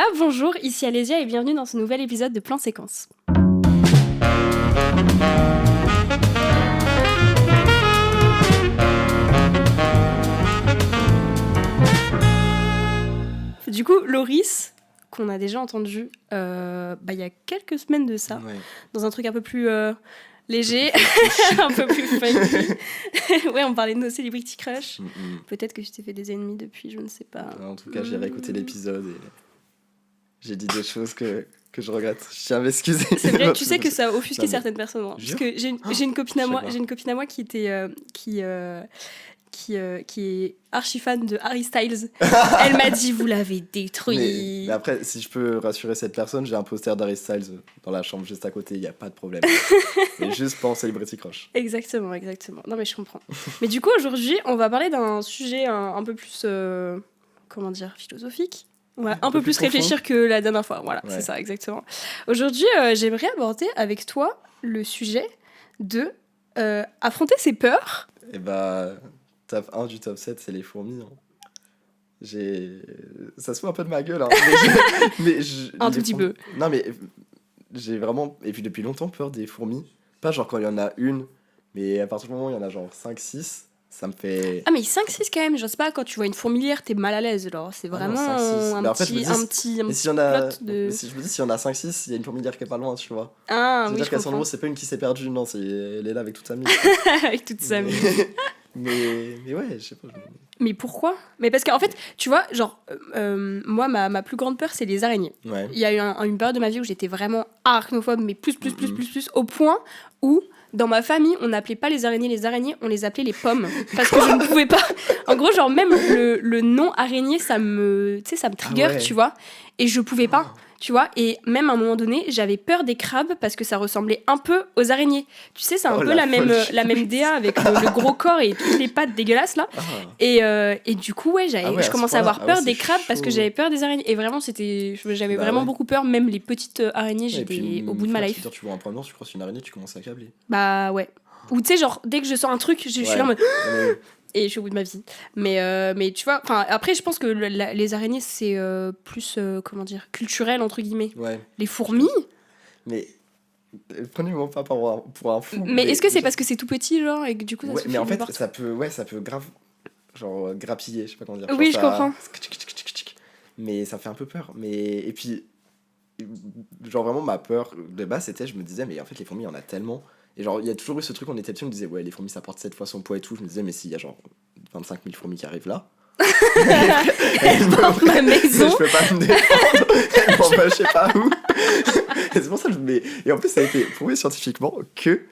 Voilà, bonjour, ici Alésia et bienvenue dans ce nouvel épisode de Plan Séquence. Du coup, Loris, qu'on a déjà entendu il y a quelques semaines de ça, dans un truc un peu plus léger, un peu plus funky. Ouais, on parlait de nos celebrity crush. Peut-être que je t'ai fait des ennemis depuis, je ne sais pas. En tout cas, j'ai réécouté l'épisode et j'ai dit des choses que je regrette. Je tiens à m'excuser. C'est vrai, tu sais que ça a offusqué certaines personnes. Hein, parce que j'ai une copine à moi qui était qui est archi fan de Harry Styles. Elle m'a dit vous l'avez détruit. Mais après, si je peux rassurer cette personne, j'ai un poster d'Harry Styles dans la chambre juste à côté, il n'y a pas de problème. Mais juste pas en celebrity crush. Exactement. Non mais je comprends. Mais du coup aujourd'hui on va parler d'un sujet un peu plus philosophique. On va un peu plus réfléchir que la dernière fois. Voilà, ouais. C'est ça, exactement. Aujourd'hui, j'aimerais aborder avec toi le sujet de affronter ses peurs. Et top 1 du top 7, c'est les fourmis. Hein. Ça se fout un peu de ma gueule. Hein. Un tout petit peu. Non, mais j'ai vraiment, et puis depuis longtemps, peur des fourmis. Pas genre quand il y en a une, mais à partir du moment où il y en a genre 5-6, ça me fait... Ah mais 5-6 quand même, je sais pas, quand tu vois une fourmilière, t'es mal à l'aise, alors c'est vraiment un petit mais si y en a, si je me dis, s'il y en a 5-6, il y a une fourmilière qui est pas loin, tu vois. Ah oui, je veux dire je qu'à son comprends. niveau, c'est pas une qui s'est perdue, non, elle est là avec toute sa mine. Avec toute sa mine. mais ouais, je sais pas. Mais pourquoi ? Mais parce qu'en fait, tu vois, genre, moi, ma plus grande peur, c'est les araignées. Ouais. Il y a eu une période de ma vie où j'étais vraiment arachnophobe, mais plus, au point où, dans ma famille, on n'appelait pas les araignées, on les appelait les pommes. Parce que je ne pouvais pas... En gros, genre, même le nom araignée, ça me trigger, tu vois. Et je pouvais pas, tu vois. Et même à un moment donné, j'avais peur des crabes parce que ça ressemblait un peu aux araignées. Tu sais, c'est un peu la même DA avec le gros corps et toutes les pattes dégueulasses, là. Et du coup, je commençais à avoir peur des crabes parce que j'avais peur des araignées. Et vraiment, j'avais vraiment beaucoup peur. Même les petites araignées, j'étais au bout de ma life. Tu vois un premier, tu crosses une araignée, tu commences à câbler. Bah ouais. Ou tu sais, genre, dès que je sens un truc, je suis là en mode... Et je suis au bout de ma vie. Mais tu vois, après, je pense que les araignées, c'est plus, culturel, entre guillemets. Ouais. Les fourmis... Mais... Prenez-moi pas pour un fou. Mais est-ce que c'est parce que c'est tout petit, genre, et que du coup, ça suffit? Mais en fait, ça peut grave... Genre, grappiller, je sais pas comment dire. Oui, je comprends. Mais ça fait un peu peur. Et puis... Genre, vraiment, ma peur de base, c'était... Je me disais, mais en fait, les fourmis, il y en a tellement... Et genre, il y a toujours eu ce truc, on était petits, on me disait, ouais, les fourmis, ça porte 7 fois son poids et tout. Je me disais, mais s'il y a genre 25 000 fourmis qui arrivent là... Elles portent ma maison. Je peux pas me défendre. Elles vont pas, je sais pas où. Et c'est pour ça que Et en plus, ça a été prouvé scientifiquement que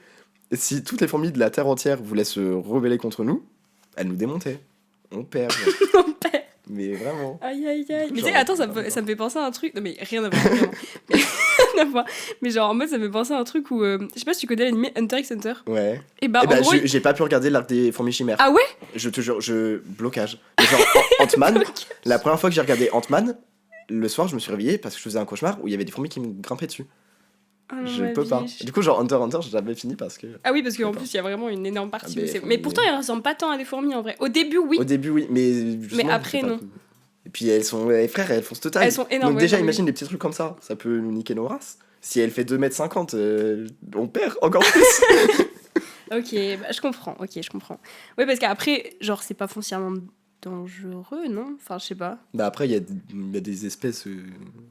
si toutes les fourmis de la Terre entière voulaient se rebeller contre nous, elles nous démontaient. On perd. On perd. Mais vraiment. Aïe. Mais tu sais, attends, ça me fait penser à un truc... Non, mais rien à voir, vraiment. Mais genre, en mode, ça me fait penser à un truc où... je sais pas si tu connais l'anime Hunter x Hunter. Ouais. Et en gros... j'ai pas pu regarder l'arc des fourmis chimères. Ah ouais ? Je te jure, blocage. Mais genre, Ant-Man, la première fois que j'ai regardé Ant-Man, le soir, je me suis réveillé parce que je faisais un cauchemar où il y avait des fourmis qui me grimpaient dessus. Je peux pas. Du coup, genre, Hunter x Hunter, j'ai jamais fini parce que... Ah oui, parce qu'en plus, il y a vraiment une énorme partie. Mais pourtant, elles ressemblent pas tant à des fourmis, en vrai. Au début, oui. Mais après, non. Et puis, elles sont... Les frères, elles font ce total. Elles sont énormes. Donc déjà, imagine des petits trucs comme ça. Ça peut nous niquer nos races. Si elle fait 2,50 m, on perd encore plus. Ok, je comprends. Oui, parce qu'après, genre, c'est pas foncièrement dangereux, non ? Enfin, je sais pas. Après, il y a des espèces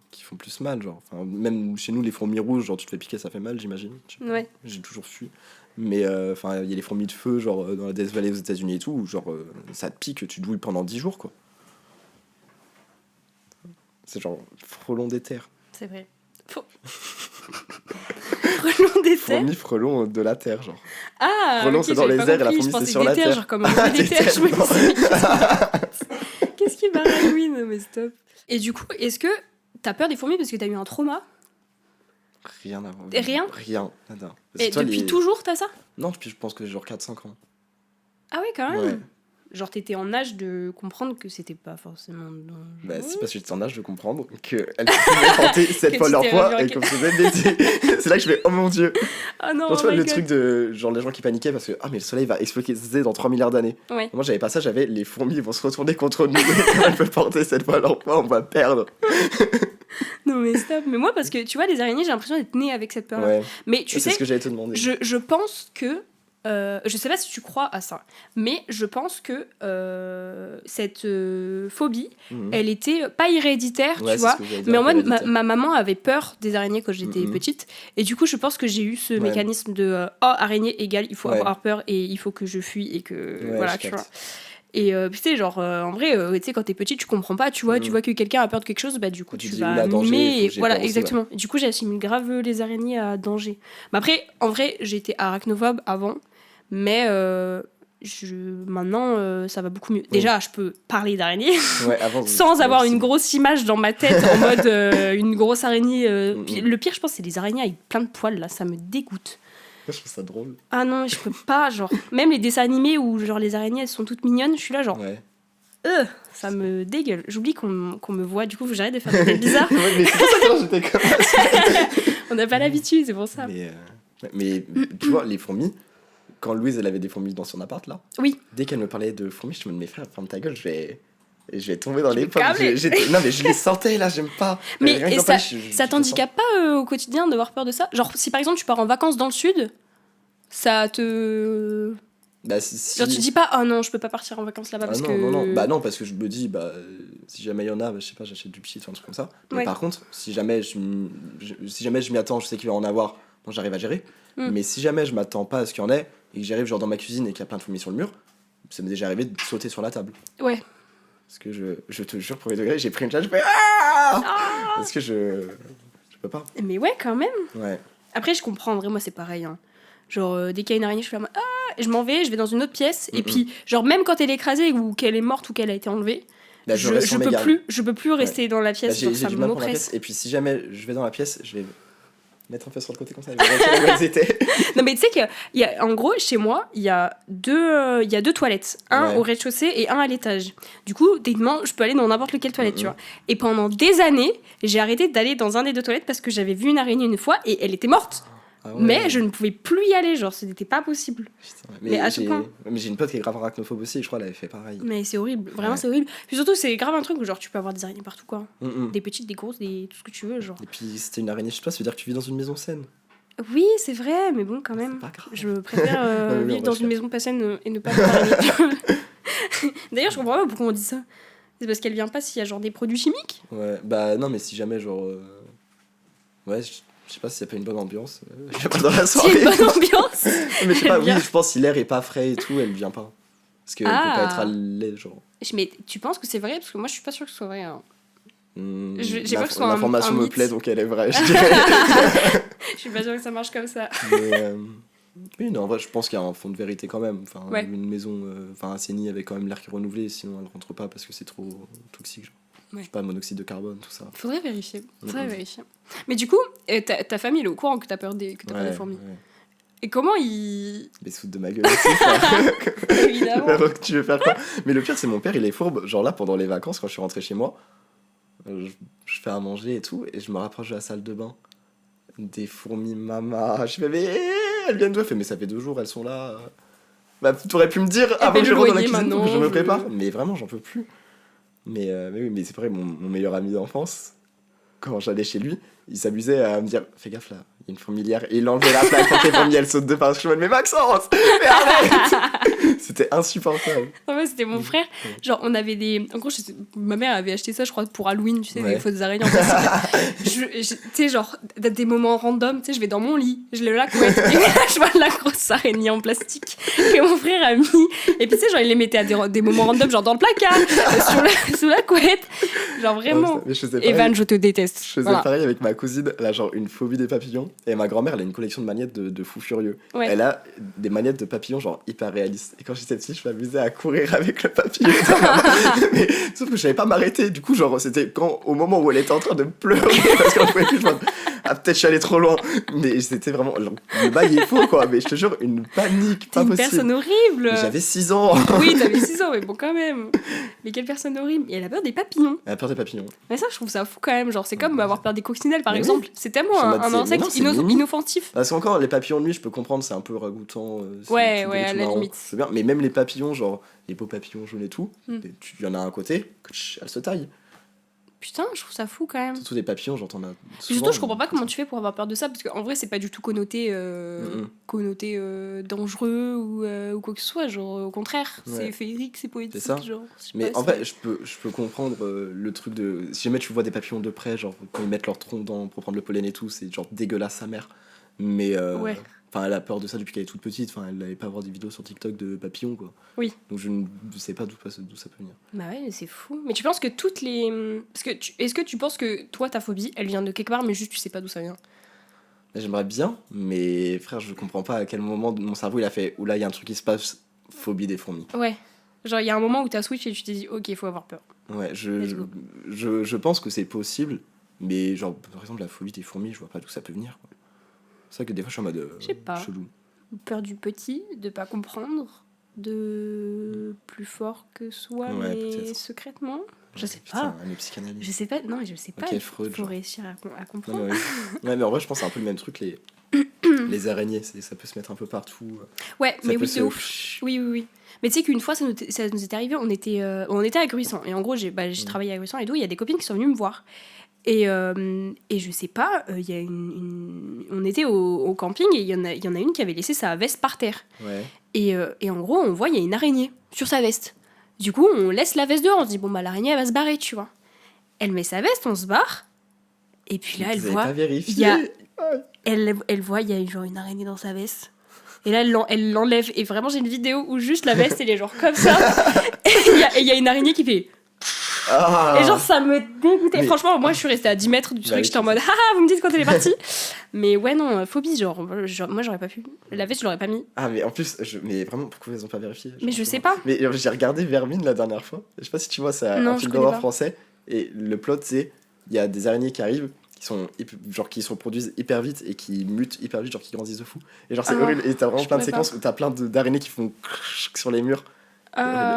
qui font plus mal, genre. Enfin, même chez nous, les fourmis rouges, genre, tu te fais piquer, ça fait mal, j'imagine. Ouais. J'ai toujours fui. Mais, il y a les fourmis de feu, genre, dans la Death Valley aux États-Unis et tout, où, genre, ça te pique, tu douilles pendant 10 jours, quoi. C'est genre, frelon des terres. C'est vrai. Frelon des terres. Fourmi frelon de la terre, genre. Ah, frelon, c'est dans les airs et la fourmi, c'est sur la terre. Genre comme un des terres, je me disais, qu'est-ce qui va Halloween ? Mais stop. Et du coup, est-ce que t'as peur des fourmis parce que t'as eu un trauma ? Rien à voir. Rien, nada. Et depuis toujours, t'as ça ? Non, depuis, je pense que j'ai genre 4-5 ans. Ah ouais, quand même. Ouais. Genre, t'étais en âge de comprendre que c'était pas forcément dangereux. Bah, c'est parce que j'étais en âge de comprendre qu'elles pouvaient porter 7 fois leur poids et qu'on faisait des... C'est là que je fais, oh mon dieu. Ah non, genre, tu vois, le truc de genre les gens qui paniquaient parce que, mais le soleil va exploser dans 3 milliards d'années. Ouais. Moi, j'avais pas ça, j'avais les fourmis vont se retourner contre nous. Elles peuvent porter 7 fois leur poids, on va perdre. Non mais stop. Mais moi, parce que tu vois, les araignées, j'ai l'impression d'être née avec cette peur-là. Ouais. Mais tu C'est sais, ce que j'allais te demander. je pense que... je sais pas si tu crois à ça, mais je pense que cette phobie, elle était pas héréditaire, Ouais, tu vois, ce que j'allais dire, mais en mode héréditaire. ma maman avait peur des araignées quand j'étais petite, et du coup je pense que j'ai eu ce mécanisme de araignée égale, il faut avoir peur et il faut que je fuis et que voilà, tu vois. Et tu sais, genre, en vrai, tu sais, quand t'es petite, tu comprends pas, tu vois que quelqu'un a peur de quelque chose, bah du coup, tu vas mimer, et voilà, exactement. Et du coup, j'assimile grave les araignées à danger. Mais après, en vrai, j'étais arachnophobe avant, mais maintenant, ça va beaucoup mieux. Déjà, je peux parler d'araignées sans avoir une grosse image dans ma tête, en mode une grosse araignée. Le pire, je pense, c'est les araignées avec plein de poils, là, ça me dégoûte. Je trouve ça drôle. Ah non, je peux pas, genre, même les dessins animés où genre les araignées elles sont toutes mignonnes, je suis là genre, ça me dégueule. J'oublie qu'on me voit, du coup, faut que j'arrête de faire des têtes bizarres. Mais c'est pour ça que j'étais comme ça. On n'a pas l'habitude, c'est pour ça. Mais tu vois, les fourmis, quand Louise elle avait des fourmis dans son appart là, oui. Dès qu'elle me parlait de fourmis, je me disais, frère, ferme ta gueule, je vais tomber dans les pommes. Non, mais je les sentais là, j'aime pas. Mais et ça t'handicape pas au quotidien d'avoir peur de ça? Genre, si par exemple tu pars en vacances dans le sud, ça te. Bah, genre, tu dis pas, oh non, je peux pas partir en vacances là-bas parce que. Non. Bah, non, parce que je me dis, si jamais il y en a, je sais pas, j'achète du petit ou un truc comme ça. Mais par contre, si jamais je m'y attends, je sais qu'il va en avoir, bon, j'arrive à gérer. Mais si jamais je m'attends pas à ce qu'il y en ait et que j'arrive genre dans ma cuisine et qu'il y a plein de fourmis sur le mur, ça m'est déjà arrivé de sauter sur la table. Ouais. Parce que je te jure, premier degré, j'ai pris une chaise, je fais parce que je peux pas. Mais ouais, quand même. Ouais. Après, je comprends, en vrai, moi c'est pareil. Hein. Genre, dès qu'il y a une araignée, je fais et je m'en vais, je vais dans une autre pièce. Et puis, genre, même quand elle est écrasée ou qu'elle est morte ou qu'elle a été enlevée, je peux plus rester dans la pièce. J'ai ça m'oppresse. Et puis, si jamais je vais dans la pièce, je vais mettre un peu sur le côté comme ça. Non, mais tu sais qu'en gros, chez moi, il y a deux toilettes. Un au rez-de-chaussée et un à l'étage. Du coup, techniquement, je peux aller dans n'importe lequel toilette, tu vois. Et pendant des années, j'ai arrêté d'aller dans un des deux toilettes parce que j'avais vu une araignée une fois et elle était morte. Ah ouais. Mais je ne pouvais plus y aller, genre, ce n'était pas possible. Putain, mais à ce point. Mais j'ai une pote qui est grave arachnophobe aussi, je crois qu'elle avait fait pareil. Mais c'est horrible, vraiment c'est horrible. Puis surtout, c'est grave un truc où genre, tu peux avoir des araignées partout, quoi. Des petites, des grosses, tout ce que tu veux, genre. Et puis, c'était une araignée chez toi, ça veut dire que tu vis dans une maison saine. Oui, c'est vrai, mais bon, quand même. C'est pas grave. Je préfère vivre dans une maison pas saine et ne pas avoir d'araignées. D'ailleurs, je comprends pas pourquoi on dit ça. C'est parce qu'elle vient pas s'il y a genre des produits chimiques. Ouais, bah non, mais si jamais, genre. Ouais, je sais pas si c'est pas une bonne ambiance. Je sais pas dans la soirée. C'est une bonne ambiance. Mais je sais pas, oui, je pense que si l'air est pas frais et tout, elle vient pas. Parce qu'elle peut pas être à l'aise, genre. Mais tu penses que c'est vrai? Parce que moi, je suis pas sûre que ce soit vrai. Hein. J'ai peur que ce soit l'information me plaît, donc elle est vraie, je dirais. Je suis pas sûre que ça marche comme ça. Mais, oui, non, en vrai, je pense qu'il y a un fond de vérité quand même. Enfin, une maison assainie avec quand même l'air qui est renouvelé, sinon elle rentre pas parce que c'est trop toxique, genre. Je sais pas, monoxyde de carbone, tout ça. Faudrait vérifier. Mais du coup, ta famille, elle est au courant que t'as peur des fourmis. Ouais. Et comment ils... Mais se foutent de ma gueule aussi, frère. Évidemment. Tu veux faire quoi? Mais le pire, c'est mon père, il est fourbe. Genre là, pendant les vacances, quand je suis rentré chez moi, je fais à manger et tout, et je me rapproche de la salle de bain. Des fourmis mama. Je fais, mais elles viennent d'où? Elle fait, mais ça fait 2 jours, elles sont là. Bah, t'aurais pu me dire avant que je rentre dans la cuisine pour que je me prépare. Mais vraiment, j'en peux plus. Mais oui, mais c'est vrai, mon meilleur ami d'enfance, quand j'allais chez lui, il s'amusait à me dire, fais gaffe là, il y a une fourmilière, et il enlevait la plaque quand les fourmis elles sautent de par. Je me dis, mais Maxence, mais arrête. C'était insupportable. En fait, c'était mon frère. Genre, on avait des. En gros, ma mère avait acheté ça, je crois, pour Halloween, tu sais, des fausses araignées en plastique. Tu sais, genre, des moments random, tu sais, je vais dans mon lit, je lève la couette, et là, je vois la grosse araignée en plastique que mon frère a mis. Et puis, tu sais, genre, il les mettait à des moments random, genre dans le placard, sous la couette. Genre, vraiment. Evan, je te déteste. Je faisais pareil avec ma cousine, elle a genre une phobie des papillons. Et ma grand-mère, elle a une collection de manettes de fous furieux. Ouais. Elle a des manettes de papillons, genre hyper réalistes. Et quand j'étais petit, je m'amusais à courir avec le papillon. Mais sauf que je savais pas m'arrêter. Du coup, genre, c'était au moment où elle était en train de pleurer parce qu'elle pouvait plus. Peut-être je suis allé trop loin. Mais c'était vraiment. Genre, le bail est faux, quoi. Mais je te jure, une panique, pas possible. T'es une personne horrible. Mais j'avais 6 ans. Oui, t'avais 6 ans, mais bon, quand même. Mais quelle personne horrible. Et elle a peur des papillons. Elle a peur des papillons. Mais ça, je trouve ça fou quand même. Genre, c'est comme avoir peur des coccinelles, par exemple. C'est tellement un insecte inoffensif. Parce qu'encore, les papillons de nuit, je peux comprendre, c'est un peu ragoûtant. Ouais, à la limite. C'est bien. Mais même les papillons, genre les beaux papillons jaunes et tout, il y en a un côté, elle se taille. Putain, je trouve ça fou quand même. Surtout des papillons, j'entends là. Puis surtout, je comprends pas comment tu fais pour avoir peur de ça, parce qu'en vrai, c'est pas du tout connoté, dangereux ou quoi que ce soit. Genre, au contraire, c'est féerique, c'est poétique. C'est ça. Genre, mais en vrai, je peux comprendre le truc de. Si jamais tu vois des papillons de près, genre, quand ils mettent leur tronc pour prendre le pollen et tout, c'est genre dégueulasse sa mère. Mais. Enfin, elle a peur de ça depuis qu'elle est toute petite. Enfin, elle n'allait pas voir des vidéos sur TikTok de papillons, quoi. Oui. Donc je ne sais pas d'où ça peut venir. Bah ouais, mais c'est fou. Mais tu penses que toutes les... Est-ce que tu penses que toi, ta phobie, elle vient de quelque part, mais juste tu sais pas d'où ça vient? J'aimerais bien, mais frère, je comprends pas à quel moment mon cerveau il a fait oula, il y a un truc qui se passe, phobie des fourmis. Ouais. Genre, il y a un moment où t'as switch et tu t'es dit, ok, il faut avoir peur. Ouais, je pense que c'est possible, mais genre, par exemple, la phobie des fourmis, je vois pas d'où ça peut venir, quoi. C'est vrai que des fois, je suis en mode Je sais pas. chelou. Peur du petit, de pas comprendre, de plus fort que soi, Ouais, mais peut-être. secrètement. Je sais Putain, pas. une psychanalyse. Je sais pas, non, je sais pas. Ok, Il Freud, faut genre. réussir à Non, comprendre. mais ouais. Ouais, mais en vrai, je pense que c'est un peu le même truc, les araignées, ça peut se mettre un peu partout. Ouais, Ça mais peut oui, de ouf. Oui. Mais tu sais qu'une fois, ça nous est arrivé, on était à Gruissan. Et en gros, j'ai travaillé à Gruissan et tout, il y a des copines qui sont venues me voir. Et je sais pas, il y a on était au camping et il y en a une qui avait laissé sa veste par terre. Ouais. Et en gros, on voit, il y a une araignée sur sa veste. Du coup, on laisse la veste dehors, on se dit, bon, bah l'araignée, elle va se barrer, tu vois. Elle met sa veste, on se barre. Et puis là, elle voit... Pas vérifié. Elle voit, il y a genre une araignée dans sa veste. Et là, elle l'enlève. Et vraiment, j'ai une vidéo où juste la veste, elle est genre comme ça. Et il y a une araignée qui fait... Ah. Et genre, ça me dégoûtait. Mais... Franchement, moi, je suis restée à 10 mètres du truc. J'étais en mode, haha, vous me dites quand elle est partie. Mais ouais, non, phobie, genre, moi, j'aurais pas pu. La veste, je l'aurais pas mis. Ah, mais en plus, mais vraiment, pourquoi ils ont pas vérifié? Mais je sais pas. Mais j'ai regardé Vermine la dernière fois. Je sais pas si tu vois, c'est un film d'horreur français. Et le plot, c'est, il y a des araignées qui arrivent, qui se reproduisent hyper vite et qui mutent hyper vite, genre qui grandissent de fou. Et genre, c'est horrible. Et t'as vraiment plein de séquences où t'as plein d'araignées qui font sur les murs.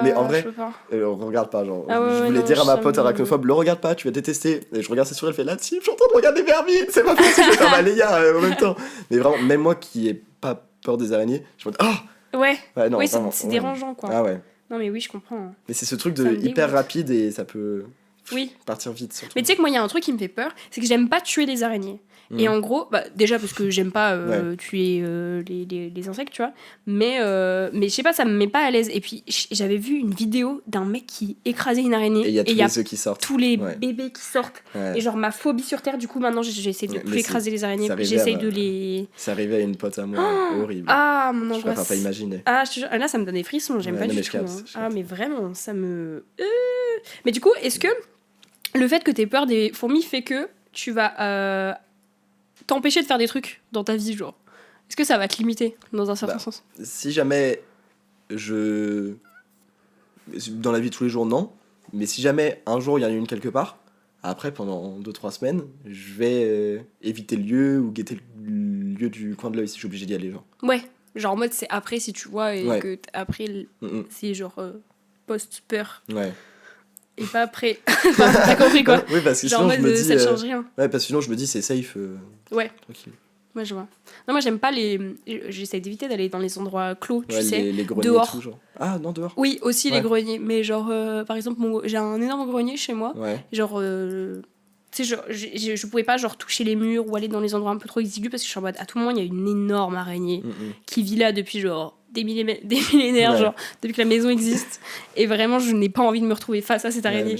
Mais en vrai, on regarde pas, genre. Je voulais dire à ma pote arachnophobe, le regarde pas, tu vas détester. Et je regarde ça sur elle, elle fait là-dessus, je suis en train de regarder Vermine, c'est pas possible, je vais faire les gars en même temps. Mais vraiment, même moi qui ai pas peur des araignées, je me dis, oh ouais, non, oui, vraiment, c'est dérangeant, quoi. Ah ouais. Non, mais oui, je comprends. Mais c'est ce truc de hyper rapide et ça peut partir vite. Surtout. Mais tu sais que moi, il y a un truc qui me fait peur, c'est que j'aime pas tuer les araignées. Et en gros, déjà parce que j'aime pas tuer les insectes, tu vois. Mais je sais pas, ça me met pas à l'aise. Et puis j'avais vu une vidéo d'un mec qui écrasait une araignée. Et il y a tous les œufs qui sortent. Tous les bébés qui sortent. Ouais. Et genre ma phobie sur Terre, du coup maintenant j'essaie de plus écraser les araignées. J'essaie de les... Ça arrivait à une pote à moi, horrible. Ah, mon angoisse. Je préfère pas imaginer. Ah, là ça me donne des frissons, j'aime pas du tout. Ah, mais vraiment, ça me... Mais du coup, est-ce que le fait que t'aies peur des fourmis fait que tu vas... t'empêcher de faire des trucs dans ta vie, genre? Est-ce que ça va te limiter dans un certain sens? Si jamais dans la vie de tous les jours, non. Mais si jamais un jour il y en a une quelque part, après pendant 2-3 semaines, je vais éviter le lieu ou guetter le lieu du coin de l'œil si je suis obligé d'y aller, genre. Ouais, genre en mode c'est après si tu vois et que après c'est genre post-peur. Ouais. Et pas après. Enfin, t'as compris quoi? Oui, parce que genre sinon je me dis. Ça change rien. Ouais, parce que sinon je me dis c'est safe. Ouais. Tranquille. Ouais, je vois. Non, moi j'aime pas j'essaie d'éviter d'aller dans les endroits clos, tu sais. Les greniers dehors. Et tout, genre. Ah, non, dehors. Oui, aussi les greniers. Mais genre, par exemple, j'ai un énorme grenier chez moi. Ouais. Genre, tu sais, je pouvais pas genre toucher les murs ou aller dans les endroits un peu trop exigus parce que je suis en mode, à tout moment, il y a une énorme araignée qui vit là depuis genre des millénaires, genre, depuis que la maison existe. Et vraiment, je n'ai pas envie de me retrouver face à cette araignée.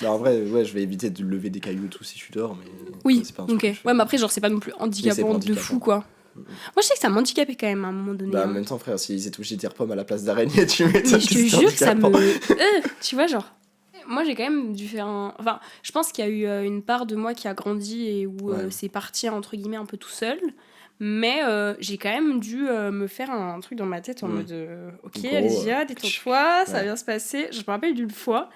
En vrai, je vais éviter de lever des cailloux et tout si je suis dehors. Mais oui, ok. Ouais, mais après, genre, c'est pas non plus handicapant de fou, quoi. Moi, je sais que ça m'handicapait quand même à un moment donné. En même temps, frère, s'ils étaient obligés de dire pomme à la place d'araignée, tu m'étonnes. Je te jure que ça me. Tu vois, genre. Moi, j'ai quand même dû faire un. Enfin, je pense qu'il y a eu une part de moi qui a grandi et où c'est parti, entre guillemets, un peu tout seul. Mais j'ai quand même dû me faire un truc dans ma tête en mode ok, Alicia, détends-toi, ça va bien se passer. Je me rappelle d'une fois.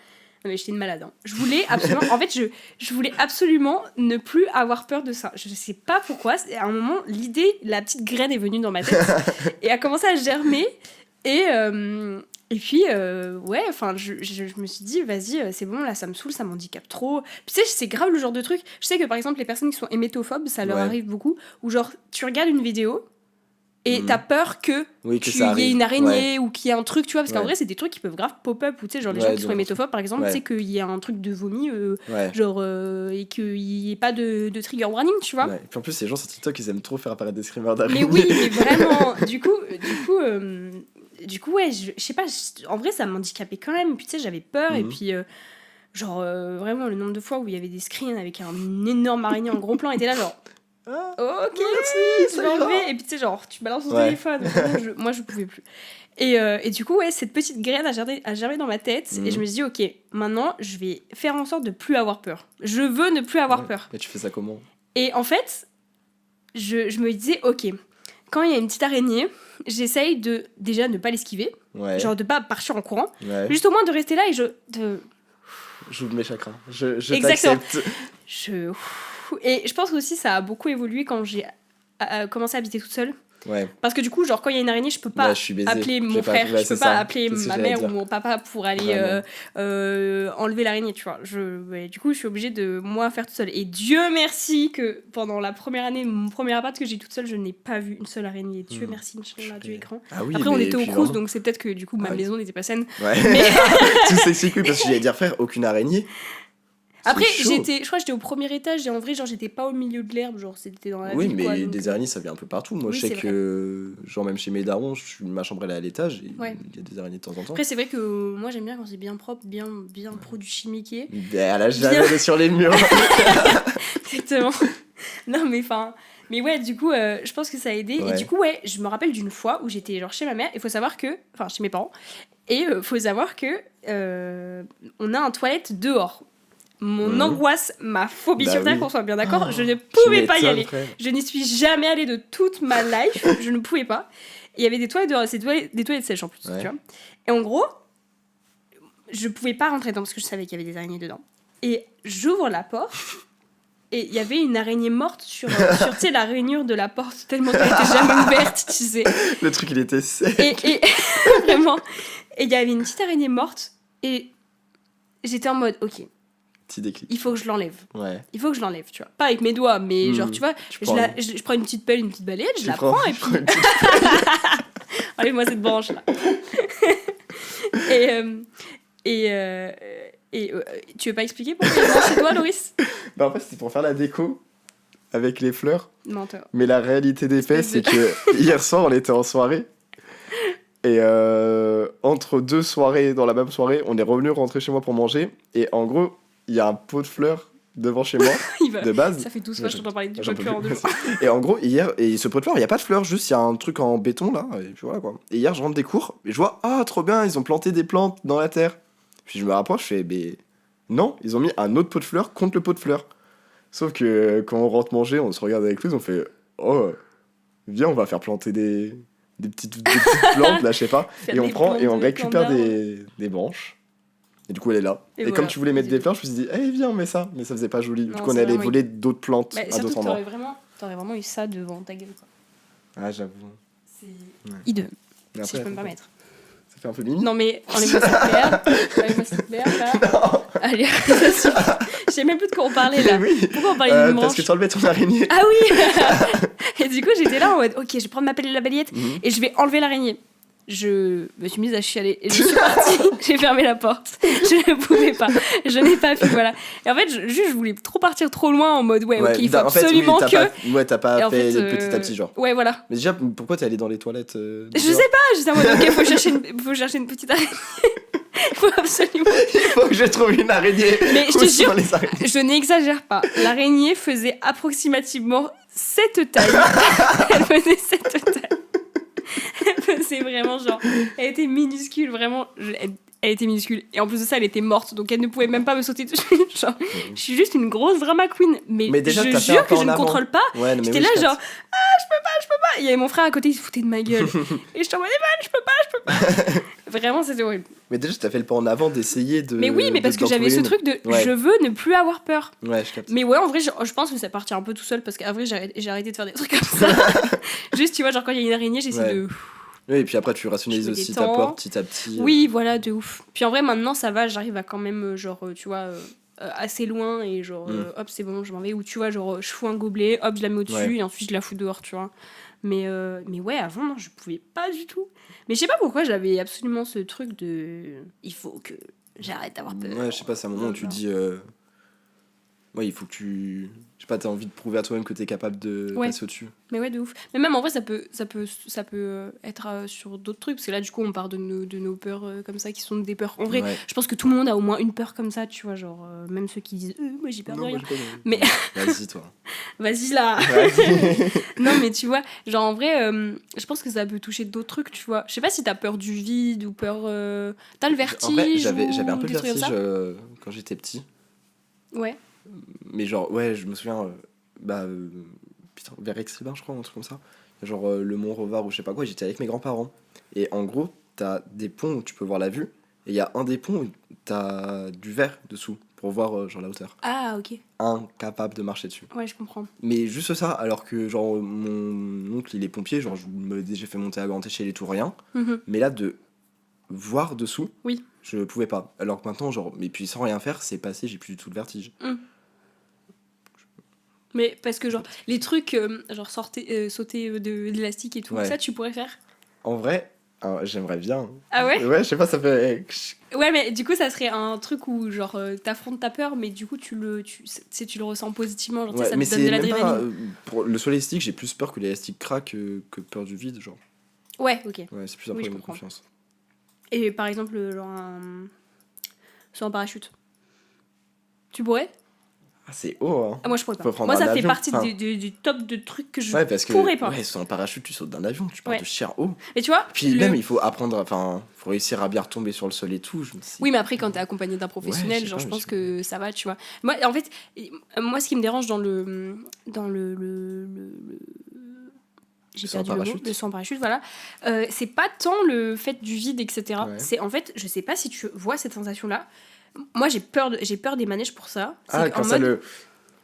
Non, mais j'étais une malade. Hein. Je voulais absolument. En fait, je voulais absolument ne plus avoir peur de ça. Je sais pas pourquoi. À un moment, l'idée, la petite graine est venue dans ma tête et a commencé à germer. Et puis, enfin, je me suis dit, vas-y, c'est bon, là, ça me saoule, ça m'handicape trop. Puis, tu sais, c'est grave le genre de truc. Je sais que, par exemple, les personnes qui sont hémétophobes, ça leur arrive beaucoup. Ou genre, tu regardes une vidéo Et t'as peur qu'il y ait une araignée ou qu'il y ait un truc, tu vois, parce qu'en vrai, c'est des trucs qui peuvent grave pop-up, ou tu sais, genre les gens qui sont hémétophobes, par exemple, tu sais qu'il y a un truc de vomi, et qu'il n'y ait pas de trigger warning, tu vois. Et puis en plus, les gens sur TikTok, ils aiment trop faire apparaître des screamers d'araignées. Mais oui, mais vraiment, du coup, ouais, je sais pas, en vrai, ça m'handicapait quand même, puis tu sais, j'avais peur, et puis... vraiment le nombre de fois où il y avait des screens avec un énorme araignée en gros plan était là genre ok merci, tu vas enlever et puis tu sais genre tu balances ton téléphone. Moi je pouvais plus et du coup ouais cette petite graine a germé dans ma tête et je me suis dit ok maintenant je vais faire en sorte de plus avoir peur, je veux ne plus avoir peur. Et tu fais ça comment? Et en fait je me disais ok quand il y a une petite araignée j'essaye de déjà ne pas l'esquiver, genre de pas partir en courant, juste au moins de rester là et j'ouvre mes chakras. Je exactement. t'accepte. Et je pense aussi ça a beaucoup évolué quand j'ai commencé à habiter toute seule. Ouais. Parce que du coup, genre quand il y a une araignée, je peux pas appeler mon frère, je peux pas appeler ma mère ou mon papa pour aller enlever l'araignée, tu vois. Du coup, je suis obligée de moi faire toute seule. Et Dieu merci que pendant la première année, mon premier appart que j'ai toute seule, je n'ai pas vu une seule araignée. Dieu merci, Inch'Allah, Dieu est grand. Ah oui, après, on était au Crous, donc c'est peut-être que du coup, ma maison n'était pas saine. Ouais. Mais... Tout s'explique, parce que j'allais dire, frère, aucune araignée. Après, je crois que j'étais au premier étage et en vrai, genre, j'étais pas au milieu de l'herbe, genre, c'était dans la ville. Oui, mais quoi, des araignées, ça vient un peu partout. Moi, je sais que, genre, même chez mes darons, ma chambre, elle est à l'étage et il y a des araignées de temps en temps. Après, c'est vrai que moi, j'aime bien quand c'est bien propre, bien produit chimiqué. Elle a jamais bien... sur les murs. Exactement. Non, mais ouais, du coup, je pense que ça a aidé. Et du coup, ouais, je me rappelle d'une fois où j'étais, genre, chez ma mère, il faut savoir que... Enfin, chez mes parents. Et faut savoir que on a un toilette dehors. Mon angoisse, ma phobie sur Terre, qu'on soit bien d'accord, je ne pouvais pas y aller. Frère. Je n'y suis jamais allée de toute ma life, je ne pouvais pas. Et il y avait des toilettes dehors, des toilettes sèches en plus, tu vois. Et en gros, je pouvais pas rentrer dedans parce que je savais qu'il y avait des araignées dedans. Et j'ouvre la porte, et il y avait une araignée morte sur tu sais, la rainure de la porte, tellement qu'elle n'était jamais ouverte, tu sais. Le truc, il était sec. Et vraiment, et il y avait une petite araignée morte, et j'étais en mode, ok. Petit déclic. Il faut que je l'enlève. Ouais. Il faut que je l'enlève, tu vois. Pas avec mes doigts, mais genre, tu vois, je prends une petite pelle, une petite balayette, je la prends et puis... Enlève-moi cette branche-là. Tu veux pas expliquer pourquoi il y a chez toi, Loris? Bah en fait, c'était pour faire la déco avec les fleurs. Menteur. Mais la réalité des faits, c'est que hier soir, on était en soirée. Et entre deux soirées, dans la même soirée, on est revenu rentrer chez moi pour manger. Et en gros, il y a un pot de fleurs devant chez moi, de base. Ça fait 12 fois que je t'entends parler du pot de fleurs en 2 jours. Et en gros, hier, et ce pot de fleurs, il n'y a pas de fleurs, juste il y a un truc en béton là, et puis voilà quoi. Et hier, je rentre des cours, et je vois, trop bien, ils ont planté des plantes dans la terre. Puis je me rapproche, je fais, mais non, ils ont mis un autre pot de fleurs contre le pot de fleurs. Sauf que quand on rentre manger, on se regarde avec Louise, on fait, viens, on va faire planter des petites plantes là, je sais pas. Et on prend et on récupère des branches. Et du coup, elle est là. Et voilà, comme tu voulais mettre des fleurs, je me suis dit, viens, on met ça. Mais ça faisait pas joli. Du coup, on allait voler d'autres plantes à d'autres endroits. T'aurais vraiment eu ça devant ta gueule, quoi. Ah, j'avoue. C'est hideux. Si je peux me permettre. Ça fait un peu limite. Non, mais enlève-moi cette claire, là. Non. Allez, ça suffit. Je sais même plus de quoi on parlait, là. Oui. Pourquoi on parlait d'une branche? Parce que tu enlevais ton araignée. Ah oui. Et du coup, j'étais là en mode, ok, je vais prendre la balayette et je vais enlever l'araignée. Je me suis mise à chialer et je suis partie. J'ai fermé la porte. Je ne pouvais pas. Je n'ai pas pu, voilà. Et en fait, je voulais trop partir trop loin en mode, ok, il faut absolument que... t'as pas fait petit à petit, genre. Ouais, voilà. Mais déjà, pourquoi t'es allée dans les toilettes je sais pas, j'étais en mode, ok, faut chercher une petite araignée. Il faut absolument... Il faut que je trouve une araignée. Mais je te jure, je n'exagère pas. L'araignée faisait approximativement cette taille. Elle faisait cette taille. C'est vraiment genre, elle était minuscule, vraiment, elle était minuscule. Et en plus de ça, elle était morte, donc elle ne pouvait même pas me sauter dessus. Genre, je suis juste une grosse drama queen. Mais déjà, je jure que je ne contrôle pas. Ouais, j'étais là genre, je peux pas. Il y avait mon frère à côté, il se foutait de ma gueule. Et je t'envoyais mal, je peux pas. Vraiment, c'était horrible. Mais déjà, t'as fait le pas en avant d'essayer de... Mais oui, mais parce que j'avais ce truc de, je veux ne plus avoir peur. Ouais, je capte. Mais ouais, en vrai, je pense que ça partit un peu tout seul, parce qu'en vrai, j'ai arrêté de faire des trucs comme ça. Juste, tu vois, genre quand il y a une araignée, j'essaie de... Oui, et puis après, tu rationalises aussi ta peur petit à petit. Oui, voilà, de ouf. Puis en vrai, maintenant, ça va, j'arrive à quand même, genre, tu vois, assez loin et genre, hop, c'est bon, je m'en vais. Ou tu vois, genre, je fous un gobelet, hop, je la mets au-dessus et ensuite je la fous dehors, tu vois. Mais ouais, avant, non, je pouvais pas du tout. Mais je sais pas pourquoi j'avais absolument ce truc de... Il faut que j'arrête d'avoir peur. Ouais, je sais pas, c'est un moment où tu dis... Ouais, il faut que tu... Je sais pas, t'as envie de prouver à toi-même que t'es capable de passer au-dessus. Mais ouais, de ouf. Mais même en vrai, ça peut être sur d'autres trucs. Parce que là, du coup, on part de nos peurs comme ça, qui sont des peurs. En vrai, je pense que tout le monde a au moins une peur comme ça, tu vois. Genre, même ceux qui disent moi, j'ai peur de rien. Mais... Vas-y, toi. Vas-y, là. Non, mais tu vois, genre, en vrai, je pense que ça peut toucher d'autres trucs, tu vois. Je sais pas si t'as peur du vide ou peur... T'as le vertige. En vrai, j'avais un peu le vertige quand j'étais petit. Ouais. Mais genre, ouais, je me souviens, putain, vers Aix-les-Bains, je crois, un truc comme ça. Genre le Mont-Revard ou je sais pas quoi, j'étais avec mes grands-parents. Et en gros, t'as des ponts où tu peux voir la vue. Et il y a un des ponts où t'as du verre dessous pour voir genre la hauteur. Ah, ok. Incapable de marcher dessus. Ouais, je comprends. Mais juste ça, alors que genre mon oncle il est pompier, genre j'ai fait monter à grande échelle et tout, rien. Mais là, de voir dessous, je pouvais pas. Alors que maintenant, genre, mais puis sans rien faire, c'est passé, j'ai plus du tout de vertige. Mais parce que genre les trucs genre sauter de l'élastique et tout ça tu pourrais faire. En vrai j'aimerais bien. Ah ouais? Ouais, je sais pas, ça fait... Ouais, mais du coup ça serait un truc où genre t'affrontes ta peur mais du coup tu le ressens positivement, genre ça te donne de l'adrénaline. Pour le saut élastique, j'ai plus peur que l'élastique craque que peur du vide, genre. Ouais, OK. Ouais, c'est plus un problème de confiance. Et par exemple genre saut en parachute. Tu pourrais? Ah, c'est haut, hein. Ah, moi je pourrais pas. Moi ça fait partie du top de trucs que je pourrais pas. Ouais, sans un parachute, tu sautes d'un avion, tu pars de cher haut. Et tu vois, puis même il faut apprendre, enfin, faut réussir à bien retomber sur le sol et tout. Oui, mais après quand t'es accompagné d'un professionnel, genre je pense que ça va, tu vois. Moi en fait, ce qui me dérange dans le j'ai perdu le mot, le saut en parachute, voilà. C'est pas tant le fait du vide, etc. C'est en fait, je sais pas si tu vois cette sensation-là. Moi, j'ai peur des manèges pour ça. Ah, quand ça le...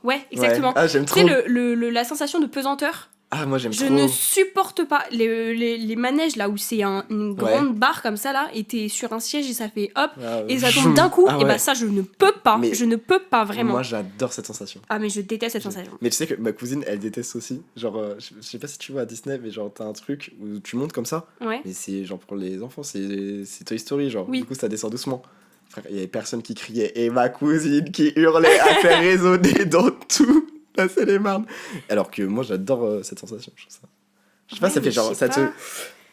Ouais, exactement. Ouais. Ah, j'aime trop. Tu sais, la sensation de pesanteur. Ah, moi, j'aime trop. Je ne supporte pas les manèges, là, où c'est une grande barre comme ça, là, et t'es sur un siège et ça fait hop, et ça tombe d'un coup. Et bah ça, je ne peux pas. Mais je ne peux pas, vraiment. Moi, j'adore cette sensation. Ah, mais je déteste cette sensation. Mais tu sais que ma cousine, elle déteste aussi. Genre, je sais pas si tu vois à Disney, mais genre, t'as un truc où tu montes comme ça. Ouais. Mais c'est genre pour les enfants, c'est Toy Story, genre. Du coup, ça descend doucement. Frère, il y avait personne qui criait. Et ma cousine qui hurlait à faire résonner dans tout la Seine-et-Marne. Alors que moi, j'adore cette sensation. Je trouve ça. Je sais pas, ça fait genre. Ça te.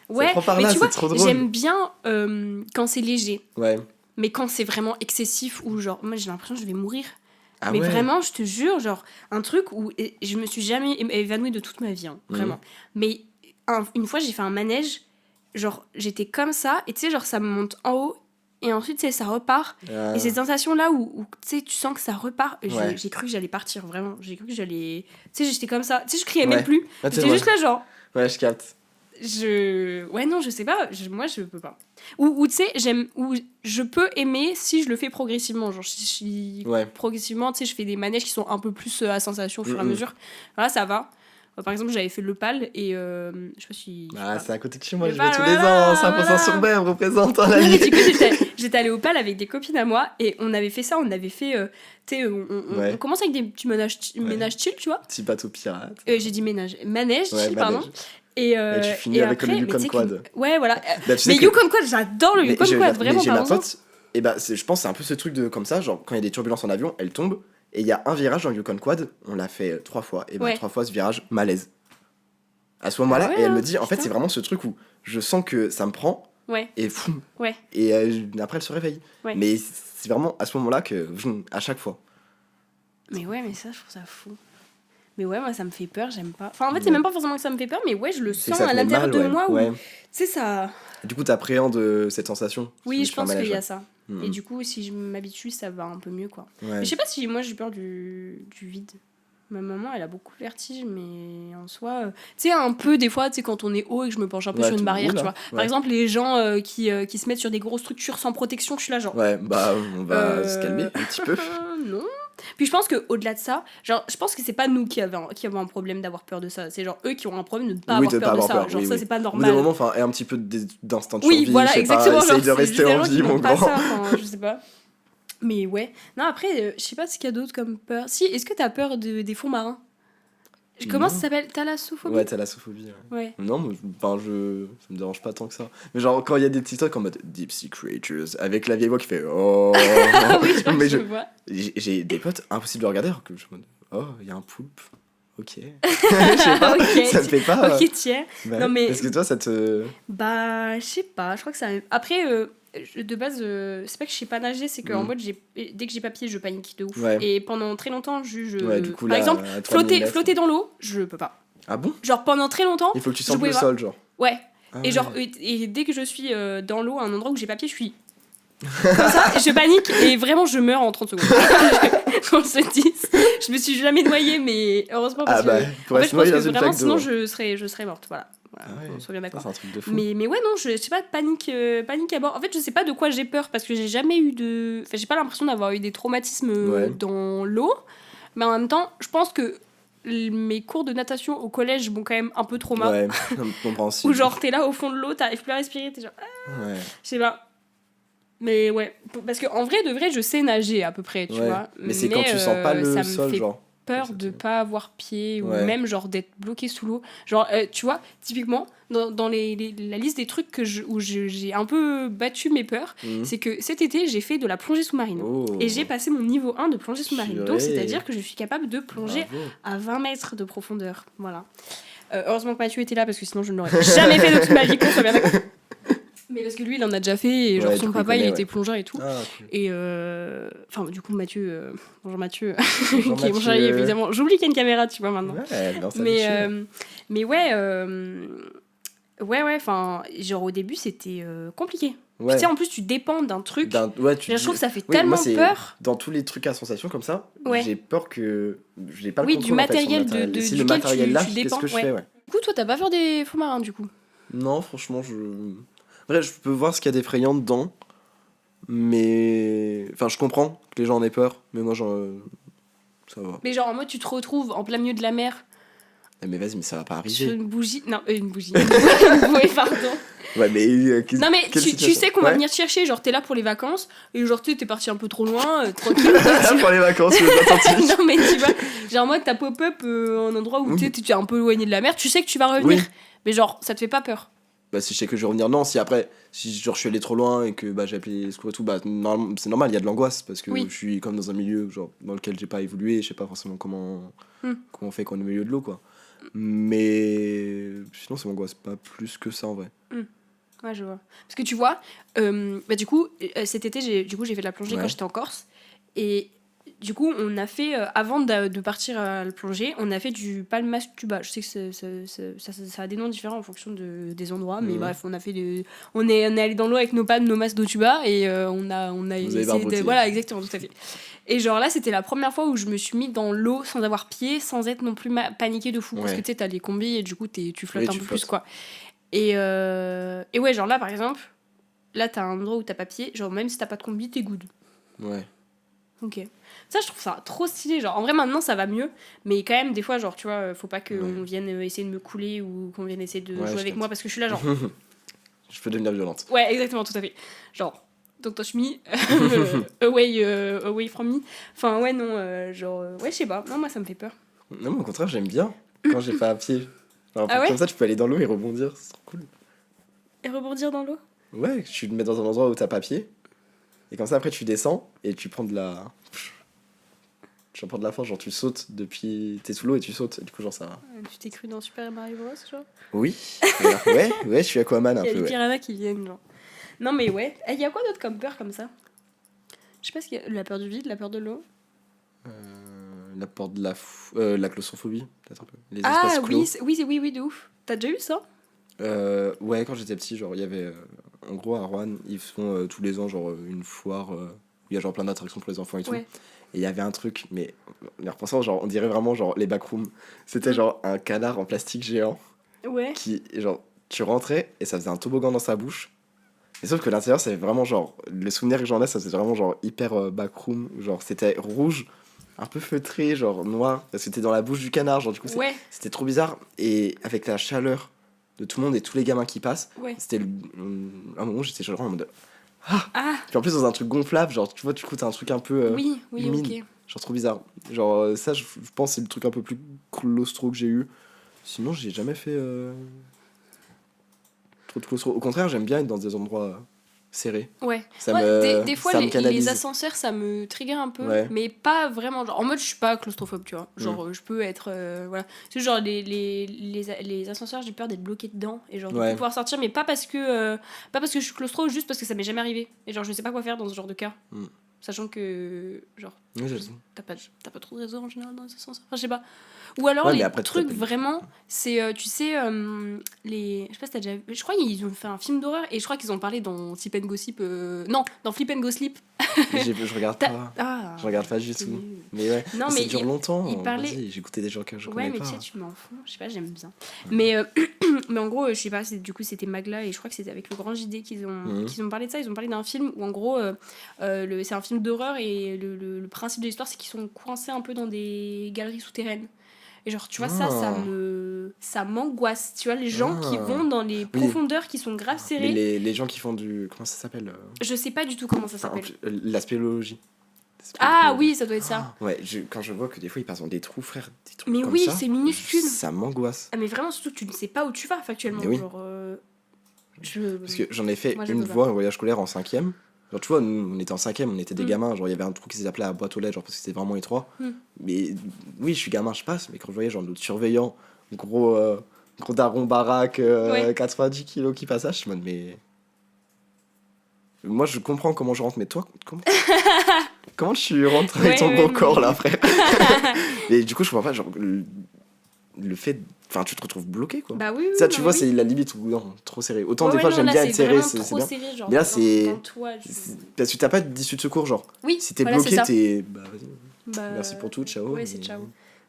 Ouais, ça prend par là, c'est trop drôle. J'aime bien quand c'est léger. Ouais. Mais quand c'est vraiment excessif ou genre. Moi, j'ai l'impression que je vais mourir. Ah mais ouais. vraiment, je te jure, genre, un truc où je me suis jamais évanouie de toute ma vie, hein, vraiment. Mais une fois, j'ai fait un manège, genre, j'étais comme ça, et tu sais, genre, ça me monte en haut. Et ensuite, tu sais, ça repart. Et cette sensation-là où tu sais, tu sens que ça repart, j'ai cru que j'allais partir, vraiment. J'ai cru que j'allais... Tu sais, j'étais comme ça. Tu sais, je criais même plus. J'étais juste là, genre... Ouais, je capte. Ouais, non, je sais pas. Moi, je peux pas. Ou tu sais, je peux aimer si je le fais progressivement. Genre, si progressivement, tu sais, je fais des manèges qui sont un peu plus à sensation au fur et à mesure. Voilà, ça va. Par exemple, j'avais fait le PAL et je sais pas si... c'est à côté de chez moi, je vais tous les ans, 5% sur BEM représente un ami. Du coup, j'étais allée au PAL avec des copines à moi et on avait fait ça, on avait fait... tu sais, on commence avec des petits ménages chill, tu vois. Petit bateau pirate. J'ai dit manège chill, pardon. Et tu finis avec après, le Yukon Quad. Ouais, voilà. Mais Yukon Quad, j'adore le Yukon Quad, vraiment. J'ai ma pote, et je pense que c'est un peu ce truc de comme ça, genre quand il y a des turbulences en avion, elle tombe. Et il y a un virage dans le Yukon Quad, on l'a fait 3 fois. Et 3 fois ce virage, malaise. À ce moment-là, et elle me dit, en fait, c'est vraiment ce truc où je sens que ça me prend, et fou. Et après, elle se réveille. Mais c'est vraiment à ce moment-là que, à chaque fois. Mais ouais, mais ça, je trouve ça fou. Mais ouais, moi, ça me fait peur, j'aime pas. Enfin, en fait, c'est même pas forcément que ça me fait peur, mais ouais, je le sens à l'intérieur de moi. Tu sais, ça... Du coup, t'appréhendes cette sensation. Oui, je pense qu'il y a ça. Et du coup, si je m'habitue, ça va un peu mieux, quoi. Mais je sais pas si moi, j'ai peur du vide. Ma maman, elle a beaucoup de vertige, mais en soi... tu sais, un peu, des fois, tu sais, quand on est haut et que je me penche un peu sur une barrière, tu vois. Par exemple, les gens qui se mettent sur des grosses structures sans protection, je suis là, genre... Ouais, on va se calmer un petit peu. Non. Puis je pense qu'au-delà de ça, genre, je pense que c'est pas nous qui avons un problème d'avoir peur de ça. C'est genre eux qui ont un problème de ne pas avoir peur de ça. Genre, ça, c'est pas normal. Au bout d'un moment, et un petit peu d'instinct de survie. Oui, voilà, exactement. Essaye de rester en vie, mon grand. Je sais pas. Mais ouais. Non, après, je sais pas ce qu'il y a d'autre comme peur. Si, est-ce que t'as peur des fonds marins? Comment ça Non. s'appelle? Thalassophobie? Ouais, thalassophobie. Ouais. Ouais. Non, mais enfin, ça me dérange pas tant que ça. Mais genre, quand il y a des petits trucs en mode Deep Sea Creatures, avec la vieille voix qui fait oh. Ah oui, je crois Mais que je vois. j'ai des potes impossible de regarder alors que je me dis oh, il y a un poulpe. Ok. Je sais pas, Ok, ça me fait pas. Ok, tiens. Bah, Non, mais- Est-ce que toi, ça te. Bah, je sais pas, je crois que ça. Après, de base, c'est pas que je sais pas nager, c'est qu'en mode, dès que j'ai pas pied, je panique de ouf. Ouais. Et pendant très longtemps, Ouais, du coup, par là, exemple, à 3000 mètres. flotter dans l'eau, je peux pas. Ah bon? Genre, pendant très longtemps, Il faut que tu je sentes pouvais le pas. sol, genre. Ouais. Ah Et ouais. genre, et dès que je suis dans l'eau, à un endroit où j'ai pas pied, je suis. Comme ça, et je panique et vraiment je meurs en 30 secondes. Qu'on se dise. Je me suis jamais noyée, mais heureusement parce Ah bah, que. pour En fait, être je pense noyé que dans une vraiment, flaque sinon d'eau. je serais morte. Voilà. Ah ouais. On soit bien Ça, d'accord. c'est un truc de fou. Mais ouais, non, je sais pas, panique à bord. En fait, je sais pas de quoi j'ai peur parce que j'ai jamais eu de. Enfin, j'ai pas l'impression d'avoir eu des traumatismes Ouais. dans l'eau. Mais en même temps, je pense que mes cours de natation au collège m'ont quand même un peu trauma. Ouais, compréhensible. Où genre, t'es là au fond de l'eau, t'arrives plus à respirer, t'es genre. Ouais. Je sais pas. Mais ouais. Parce qu'en vrai, de vrai, je sais nager à peu près, tu Ouais. vois. Mais c'est quand tu sens pas ça le me sol, fait genre. peur Ça de te- pas avoir pied ou Ouais. même genre d'être bloqué sous l'eau. Genre, tu vois, typiquement, dans la liste des trucs où j'ai un peu battu mes peurs, Mhm. c'est que cet été, j'ai fait de la plongée sous-marine. Oh. Et j'ai passé mon niveau 1 de plongée sous-marine. Donc, Purée. c'est-à-dire que je suis capable de plonger Bravo. à 20 mètres de profondeur. Voilà. Heureusement que Mathieu était là parce que sinon je ne l'aurais jamais fait de toute ma vie, qu'on soit bien d'accord. Mais parce que lui, il en a déjà fait et genre Ouais, son du coup, papa, il il connaît, était ouais. plongeur et tout. Ah, cool. Et enfin, du coup, Mathieu, bonjour Mathieu, Bonjour, qui est mon Mathieu. chéri, évidemment. J'oublie qu'il y a une caméra, tu vois, maintenant. Ouais, dans sa Mais, vie. mais ouais, ouais, enfin, genre au début, c'était compliqué. Ouais. Tu sais, en plus, tu dépends d'un truc. Ouais, tu Je dis- trouve que ça fait Oui, tellement moi, c'est peur. dans tous les trucs à sensation comme ça, Ouais. j'ai peur que j'ai pas le Oui, contrôle du matériel en fait, sur le matériel. Si le duquel matériel là, tu qu'est-ce dépends. que je Ouais. fais, ouais. Du coup, toi, t'as pas peur des fonds marins, du coup. Non, franchement, Bref, je peux voir ce qu'il y a d'effrayant dedans, mais enfin, je comprends que les gens en aient peur, mais moi, genre, ça va. Mais genre, en mode, tu te retrouves en plein milieu de la mer Eh, mais vas-y, mais ça va pas sur arriver. une bougie. Non, une bougie. Une bouée, pardon. Ouais, mais Non mais quelle tu situation sais qu'on va Ouais. venir te chercher, genre t'es là pour les vacances, et genre t'es parti un peu trop loin, tranquille. Pour les vacances, je vais pas sentir. Non mais tu vois, genre moi t'as pop-up en endroit où Oui. tu es un peu éloigné de la mer, tu sais que tu vas revenir, Oui. mais genre ça te fait pas peur. Bah, si je sais que je vais revenir, non. Si après, si genre, je suis allé trop loin et que bah, j'ai appelé les secours et tout, bah, c'est normal, il y a de l'angoisse parce que Oui. je suis comme dans un milieu genre, dans lequel j'ai pas évolué, je sais pas forcément comment on fait quand on est au milieu de l'eau, quoi. Mais sinon, ça m'angoisse pas plus que ça en vrai. Ouais je vois. Parce que tu vois, bah du coup cet été j'ai fait de la plongée Ouais. quand j'étais en Corse, et du coup on a fait, avant de partir à la plongée, on a fait du palmas tuba. Je sais que ça a des noms différents en fonction des endroits, mais Mhm. bref, on est allé dans l'eau avec nos palmes, nos masses d'eau tuba, et on a avez essayé barboté. Voilà, exactement, tout à fait. Et genre là, c'était la première fois où je me suis mis dans l'eau sans avoir pied, sans être non plus paniquée de fou, parce Ouais. que tu sais, t'as les combis et du coup tu flottes Oui, un tu peu flottes. plus, quoi. Et ouais, genre là, par exemple, là, t'as un endroit où t'as pas pied, genre même si t'as pas de combi, t'es good. Ouais. Ok. Ça, je trouve ça trop stylé. Genre, en vrai, maintenant, ça va mieux. Mais quand même, des fois, genre, tu vois, faut pas qu'on vienne essayer de me couler ou qu'on vienne essayer de Ouais, jouer je avec capte. moi parce que je suis là, genre. Je peux devenir violente. Ouais, exactement, tout à fait. Genre, don't touch me. Away from me. Enfin, ouais, non, genre, ouais, je sais pas. Non, moi, ça me fait peur. Non, mais au contraire, j'aime bien quand j'ai pas à pied. Genre, Ah ouais comme ça, tu peux aller dans l'eau et rebondir, c'est trop cool. Et rebondir dans l'eau? Ouais, tu te mets dans un endroit où t'as pas pied. Et comme ça, après, tu descends et tu prends de la. Tu prends de la force, genre tu sautes depuis. T'es sous l'eau et tu sautes. Et du coup, genre ça. Tu t'es cru dans Super Mario Bros, genre? Oui. Alors, ouais, je suis Aquaman un Il y a peu, les ouais. piranhas qui viennent, genre. Non, mais ouais. Il y a quoi d'autre comme peur comme ça? Je sais pas ce qu'il y a. La peur du vide, la peur de l'eau. La porte de la claustrophobie, peut-être un peu. Les Ah espaces clos. oui, de ouf. T'as déjà eu ça? Ouais, quand j'étais petit, genre, il y avait. En gros, à Rouen, ils font tous les ans, genre, une foire où il y a genre plein d'attractions pour les enfants et tout. Ouais. Et il y avait un truc, mais en y repensant, genre, on dirait vraiment, genre, les backrooms. C'était genre un canard en plastique géant Ouais. qui, genre, tu rentrais et ça faisait un toboggan dans sa bouche. Et sauf que l'intérieur, c'est vraiment genre. Le souvenir que j'en ai, ça c'était vraiment genre hyper backroom. Genre, c'était rouge, un peu feutré, genre noir, parce que c'était dans la bouche du canard. Genre, du coup, Ouais. c'était trop bizarre. Et avec la chaleur de tout le monde et tous les gamins qui passent, Ouais. c'était un moment où j'étais genre en mode Puis en plus, dans un truc gonflable, genre, tu vois, du coup, t'as un truc un peu Oui, humide. ok. Genre, trop bizarre. Genre, ça, je pense, c'est le truc un peu plus claustro que j'ai eu. Sinon, j'ai jamais fait trop de claustro. Au contraire, j'aime bien être dans des endroits serrés. Ouais. Ça Ouais, me, des fois, ça me les canalise. ascenseurs, ça me trigger un peu, Ouais. mais pas vraiment. Genre, en mode, je suis pas claustrophobe, tu vois. Genre, je peux être. Voilà. C'est genre, les ascenseurs, j'ai peur d'être bloqué dedans et genre de Ouais. pas pouvoir sortir, mais pas parce que je suis claustro, juste parce que ça m'est jamais arrivé. Et genre, je sais pas quoi faire dans ce genre de cas. Sachant que, genre, Ouais, j'ai raison. t'as pas trop de réseau en général dans les ascenseurs. Enfin, je sais pas. Ou alors, Ouais, mais les après, tu trucs t'appelles. vraiment, c'est, tu sais, les. Je sais pas si t'as déjà vu. Je crois qu'ils ont fait un film d'horreur et je crois qu'ils ont parlé dans Sleep and Gossip. Non, dans Flip and Go Sleep. Je regarde pas. Ah, Je regarde pas du tout. Mais ouais, non, ça mais dure longtemps. il parlait. Vas-y, j'ai écouté des gens que je Ouais, connais mais pas. tu sais, tu m'en fous. Je sais pas, j'aime bien. Mais en gros, je sais pas, du coup, c'était Magla et je crois que c'était avec le Grand JD qu'ils ont parlé de ça. Ils ont parlé d'un film où, en gros, c'est un film d'horreur et le principe de l'histoire, c'est qu'ils sont coincés un peu dans des galeries souterraines. Et genre, tu vois, ça m'angoisse. Tu vois, les gens qui vont dans les profondeurs qui sont grave serrées. Mais les gens qui font du. Comment ça s'appelle Je sais pas du tout comment ça s'appelle. La spéléologie. Ah oui, ça doit être ça. Ouais, quand je vois que des fois ils passent dans des trous, frère, des trucs mais comme oui, ça, c'est minuscule. Ça m'angoisse. Ah, mais vraiment, surtout que tu ne sais pas où tu vas factuellement. Oui. Genre, Parce que j'en ai fait Moi, une fois un voyage scolaire en 5ème. Genre, tu vois, nous, on était en 5ème, on était des gamins. Genre, il y avait un trou qui s'appelait la boîte aux lettres, genre, parce que c'était vraiment étroit. Mais oui, je suis gamin, je passe. Mais quand je voyais, genre, notre surveillant, gros daron baraque, 90 kilos qui passe, je suis en mode, mais. Moi, je comprends comment je rentre, mais toi, comment tu rentres avec ton gros corps, là, frère? Et du coup, je comprends pas, genre, le fait. Enfin, tu te retrouves bloqué, quoi. Bah oui, ça, tu vois, c'est la limite où, non, trop serré. Autant des fois, non, j'aime là, bien être serré, c'est trop bien. serré, genre, mais là, c'est. Toi, Parce que t'as pas d'issue de secours, genre. Oui, si t'es voilà, bloqué, c'est ça. t'es. Bah, vas-y. Merci pour tout, ciao. Ouais, c'est ciao.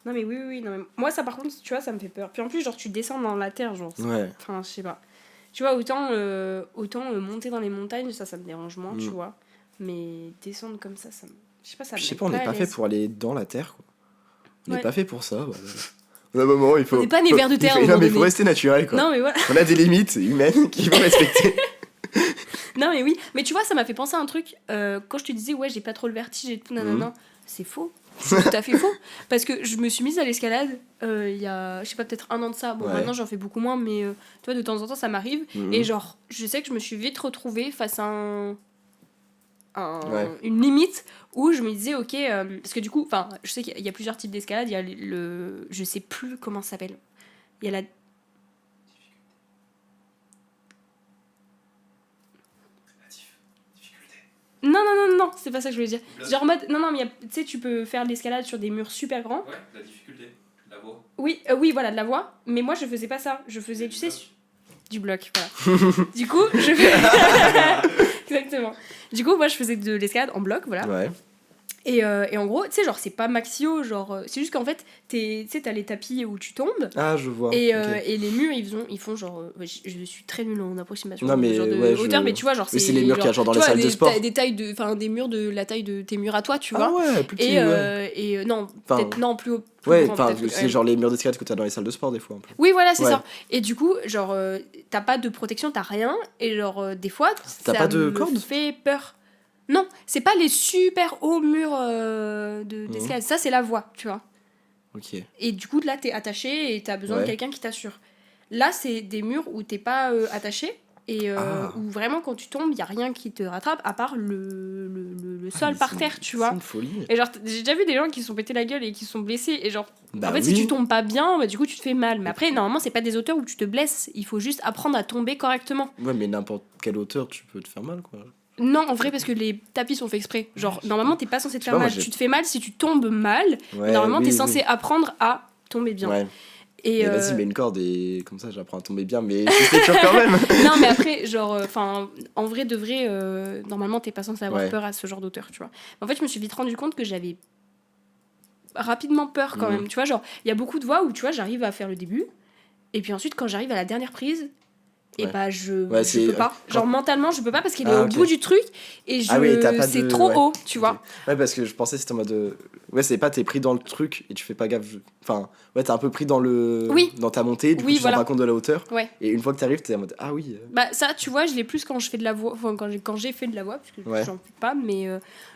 Non, mais oui. Non, mais moi, ça, par contre, tu vois, ça me fait peur. Puis en plus, genre, tu descends dans la terre, genre. Ouais. Enfin, je sais pas. Tu vois, autant monter dans les montagnes, ça me dérange moins, tu vois. Mais descendre comme ça me. Je sais pas, ça me. Je sais pas, on n'est pas fait pour aller dans la terre, quoi. On n'est pas fait pour ça, voilà. À un moment, il faut. On n'est pas né vers de terre, non, mais il faut rester naturel, quoi. Non, mais voilà. On a des limites humaines qu'il faut respecter. Non, mais oui. Mais tu vois, ça m'a fait penser à un truc. Quand je te disais, ouais, j'ai pas trop le vertige et tout, nanana, c'est faux. C'est tout à fait faux. Parce que je me suis mise à l'escalade il y a, je sais pas, peut-être 1 an de ça. Bon, maintenant, j'en fais beaucoup moins, mais tu vois, de temps en temps, ça m'arrive. Et genre, je sais que je me suis vite retrouvée face à une limite où je me disais, ok, parce que du coup, je sais qu'il y a plusieurs types d'escalade. Il y a je sais plus comment ça s'appelle. Il y a la. Non, c'est pas ça que je voulais dire. Genre en mode, non, mais tu sais, tu peux faire de l'escalade sur des murs super grands. Ouais, la difficulté, la voie. Oui, voilà, de la voie. Mais moi, je faisais pas ça. Je faisais, tu sais, du bloc, voilà. Du coup, Exactement. Du coup, moi, je faisais de l'escalade en bloc, voilà. Ouais. Et en gros, tu sais, genre, c'est pas maxio, genre, c'est juste qu'en fait, tu sais, t'as les tapis où tu tombes. Ah, je vois. Et les murs, ils font genre. Je suis très nulle en approximation non, mais genre de hauteur, mais tu vois, genre, c'est les murs qu'il y a genre dans les salles de sport. Des tailles de. Enfin, des murs de la taille de tes murs à toi, tu vois. Ah ouais, plus petit. Et non, peut-être, non, plus haut. Ouais, enfin, c'est genre les murs d'escalade que t'as dans les salles de sport, des fois. Un peu. Oui, voilà, c'est ça. Et du coup, genre, t'as pas de protection, t'as rien. Et genre, des fois, t'as pas de corde ? Ça me fait peur. Non, c'est pas les super hauts murs d'escalade. Ça, c'est la voie, tu vois. Ok. Et du coup, là, t'es attaché et t'as besoin de quelqu'un qui t'assure. Là, c'est des murs où t'es pas attaché et où vraiment, quand tu tombes, y a rien qui te rattrape à part le sol par terre, tu vois. C'est une folie. Et genre, j'ai déjà vu des gens qui se sont pété la gueule et qui se sont blessés. Et genre, bah en fait, si tu tombes pas bien, bah, du coup, tu te fais mal. Mais après, normalement, c'est pas des hauteurs où tu te blesses. Il faut juste apprendre à tomber correctement. Ouais, mais n'importe quelle hauteur, tu peux te faire mal, quoi. Non, en vrai, parce que les tapis sont faits exprès. Genre, normalement, t'es pas censé te faire mal. Tu te fais mal si tu tombes mal. Ouais, normalement, t'es censé apprendre à tomber bien. Ouais. Et vas-y, mets une corde et comme ça, j'apprends à tomber bien, mais tu fais peur quand même. Non, mais après, genre, en vrai de vrai, normalement, t'es pas censé avoir peur à ce genre d'auteur, tu vois. En fait, je me suis vite rendu compte que j'avais rapidement peur quand même. Tu vois, genre, il y a beaucoup de voix où, tu vois, j'arrive à faire le début. Et puis ensuite, quand j'arrive à la dernière prise, et Ouais. bah je c'est- peux pas. quand- Genre mentalement, je peux pas parce qu'il est Ah, au ok. bout du truc et Ah oui, t'as pas c'est de- trop ouais. haut, tu Ok. vois. Ouais, parce que je pensais que c'était en mode. Ouais, c'est pas, t'es pris dans le truc et tu fais pas gaffe. Enfin, ouais, t'es un peu pris dans Oui. dans ta montée, du coup, Oui, tu te voilà. rends pas compte de la hauteur. Ouais. Et une fois que t'arrives, t'es en mode, ah oui. Bah ça, tu vois, je l'ai plus quand je fais de la voix, enfin quand j'ai fait de la voix, parce que Ouais. j'en fais pas, mais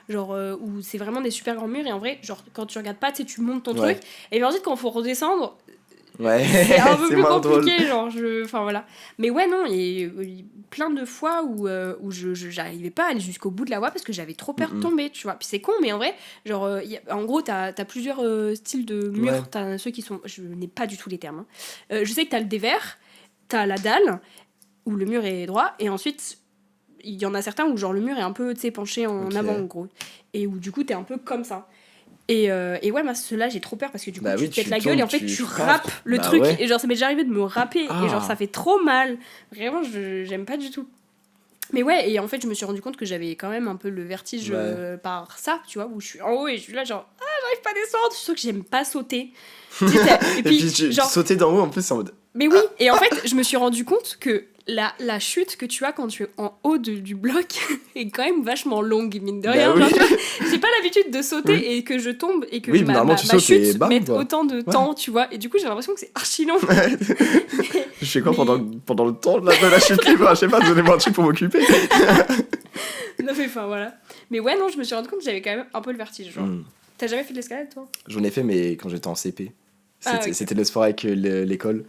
où c'est vraiment des super grands murs et en vrai, genre quand tu regardes pas, tu sais, tu montes ton Ouais. truc et puis ensuite quand faut redescendre, Ouais, c'est un peu plus moins drôle. compliqué, genre enfin voilà. Mais ouais non, et plein de fois où j'arrivais pas à aller jusqu'au bout de la voix parce que j'avais trop peur de Mhm. tomber, tu vois. Puis c'est con, mais en vrai, genre en gros t'as plusieurs styles de murs. Ouais. T'as ceux qui sont, je n'ai pas du tout les termes. Hein. Je sais que t'as le dévers, t'as la dalle où le mur est droit et ensuite il y en a certains où genre le mur est un peu, tu sais, penché en Ok. avant en gros et où du coup t'es un peu comme ça. Et ouais, moi, ceux-là, j'ai trop peur parce que du coup, Bah tu oui, te pètes tu la gueule et en tombes, fait, tu tu frappes. râpes le Bah truc. ouais. Et genre, ça m'est déjà arrivé de me râper et genre, Ah. ça fait trop mal. Vraiment, j'aime pas du tout. Mais ouais, et en fait, je me suis rendu compte que j'avais quand même un peu le vertige Ouais. par ça, tu vois, où je suis en haut et je suis là, genre, ah, j'arrive pas à descendre. Surtout que j'aime pas sauter. Tu sais, Et puis, genre, sauter d'en haut, en plus, c'est en mode. mais oui, et en fait, je me suis rendu compte que la chute que tu as quand tu es en haut du bloc est quand même vachement longue, mine de Bah rien. oui. Genre, tu vois, j'ai pas l'habitude de sauter Oui. et que je tombe et que Oui, mais normalement, tu sautes et chute bam, mette quoi. autant de temps, tu vois. Et du coup, j'ai l'impression que c'est archi long. Je fais quoi Mais- pendant le temps de la chute libre? Je sais pas, donnez-moi un truc pour m'occuper. Non, mais enfin, voilà. Mais ouais, non, je me suis rendu compte que j'avais quand même un peu le vertige. Genre. Hmm. T'as jamais fait de l'escalade, toi? J'en ai fait, mais quand j'étais en CP. Ah, ok. C'était le sport avec l'école.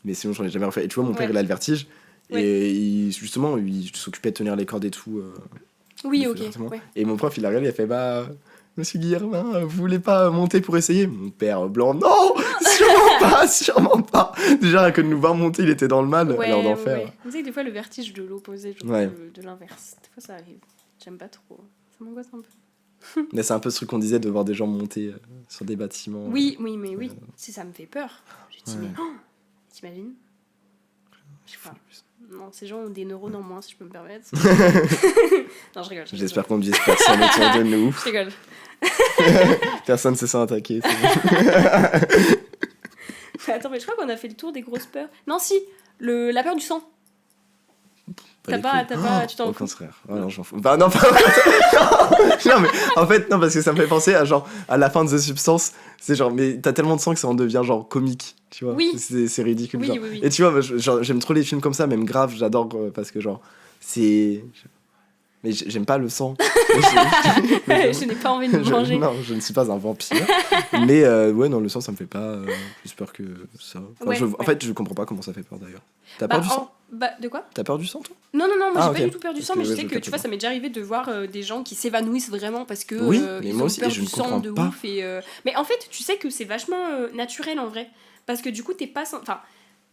Mais sinon, j'en ai jamais refait. Et tu vois, mon père, Ouais. il a le vertige. Ouais. Et justement, il s'occupait de tenir les cordes et tout. Oui, il ok. fait forcément. Ouais. Et mon prof, il a regardé, il a fait bah. Monsieur Guillermin, vous voulez pas monter pour essayer? Mon père blanc, non, sûrement pas, sûrement pas. Déjà, que de nous voir monter, il était dans le mal, alors d'en faire. ouais. Tu sais que des fois, le vertige de l'opposé, genre Ouais. de l'inverse. Des fois, ça arrive. J'aime pas trop. Ça m'angoisse un peu. Mais c'est un peu ce truc qu'on disait de voir des gens monter sur des bâtiments. Oui, mais oui. Si ça me fait peur. Je dis, Ouais. mais t'imagines? Je sais pas. Non, ces gens ont des neurones en moins, si je peux me permettre. Non, je rigole. J'espère qu'on ne vise personne autour de nous. Je rigole. Personne ne se sent attaqué. Attends, mais je crois qu'on a fait le tour des grosses peurs. Non, si, la peur du sang. T'as pas, tu t'en Au fous. contraire. Ah non, j'en fous. Bah non, pas. Non, mais en fait, non, parce que ça me fait penser à genre, à la fin de The Substance, c'est genre, mais t'as tellement de sang que ça en devient genre comique, tu vois. Oui. C'est ridicule. Oui, genre. oui, oui. Et tu vois, genre, j'aime trop les films comme ça, même grave, j'adore parce que genre, c'est. Mais j'aime pas le sang. Je n'ai pas envie de me manger. Non, je ne suis pas un vampire. Mais ouais, non, le sang, ça me fait pas plus peur que ça. Enfin, Ouais, En ouais. fait, je comprends pas comment ça fait peur d'ailleurs. T'as Bah, peur du sang? de quoi? T'as peur du sang, toi? Non, moi Ah, j'ai ok. pas du tout peur du Parce sang, que, mais je ouais, sais je que capte tu vois, pas. ça m'est déjà arrivé de voir des gens qui s'évanouissent vraiment parce que Oui, mais ils moi ont aussi, peur et je du ne sang comprends de pas. ouf. Mais en fait, tu sais que c'est vachement naturel en vrai. Parce que du coup, t'es pas. Enfin,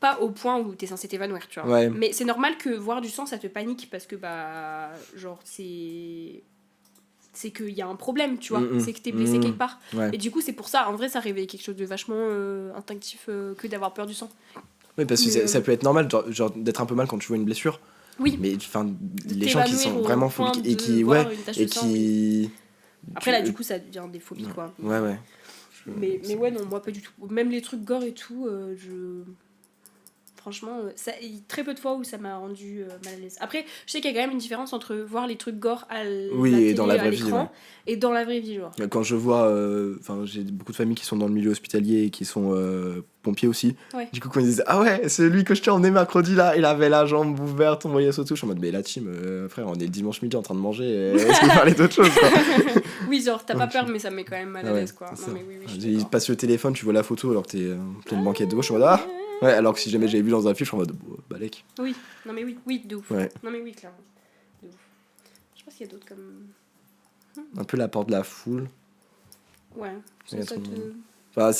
pas au point où t'es censé t'évanouir, tu vois. Ouais. Mais c'est normal que voir du sang, ça te panique parce que, bah. Genre, c'est qu'il y a un problème, tu vois. C'est que t'es blessé quelque part. Ouais. Et du coup, c'est pour ça, en vrai, ça réveille quelque chose de vachement instinctif que d'avoir peur du sang. Oui, parce que Mais, ça peut être normal, genre d'être un peu mal quand tu vois une blessure. Oui. Mais enfin, De les gens qui t'évanouir sont au vraiment point phobiques et de qui, voir ouais, une tache et de sang, oui. qui. Après, là, du coup, ça devient des phobies, quoi. Ouais, ouais. Mais ouais, non, moi, pas du tout. Même les trucs gore et tout, franchement, très peu de fois où ça m'a rendu mal à l'aise. Après, je sais qu'il y a quand même une différence entre voir les trucs gore à Oui, la et télé, dans la à vraie vie, l'écran, ouais. et dans la vraie vie, genre. Quand je vois, enfin, j'ai beaucoup de familles qui sont dans le milieu hospitalier et qui sont pompiers aussi. Ouais. Du coup, quand ils disent ah ouais, celui que je t'ai emmené mercredi là, il avait la jambe ouverte, on voyait ça tout. Je suis en mode mais la team, frère, on est le dimanche midi en train de manger. Est-ce qu'il parlait d'autre chose quoi? Oui, genre, t'as pas peur, mais ça me met quand même mal à Ouais, l'aise, quoi. c'est Non, ça. mais oui, je suis Il d'accord. passe le téléphone, tu vois la photo alors que t'es pleine banquette de gauche. Je suis en mode ah ouais, alors que si jamais j'avais vu dans un film, je suis en mode balèque. Oui, non, mais oui, de ouf. Ouais. Non, mais oui, clairement. De ouf. Je sais pas s'il y a d'autres comme. Un peu la porte de la foule. Ouais, Il y a ça trop de te. monde. Enfin,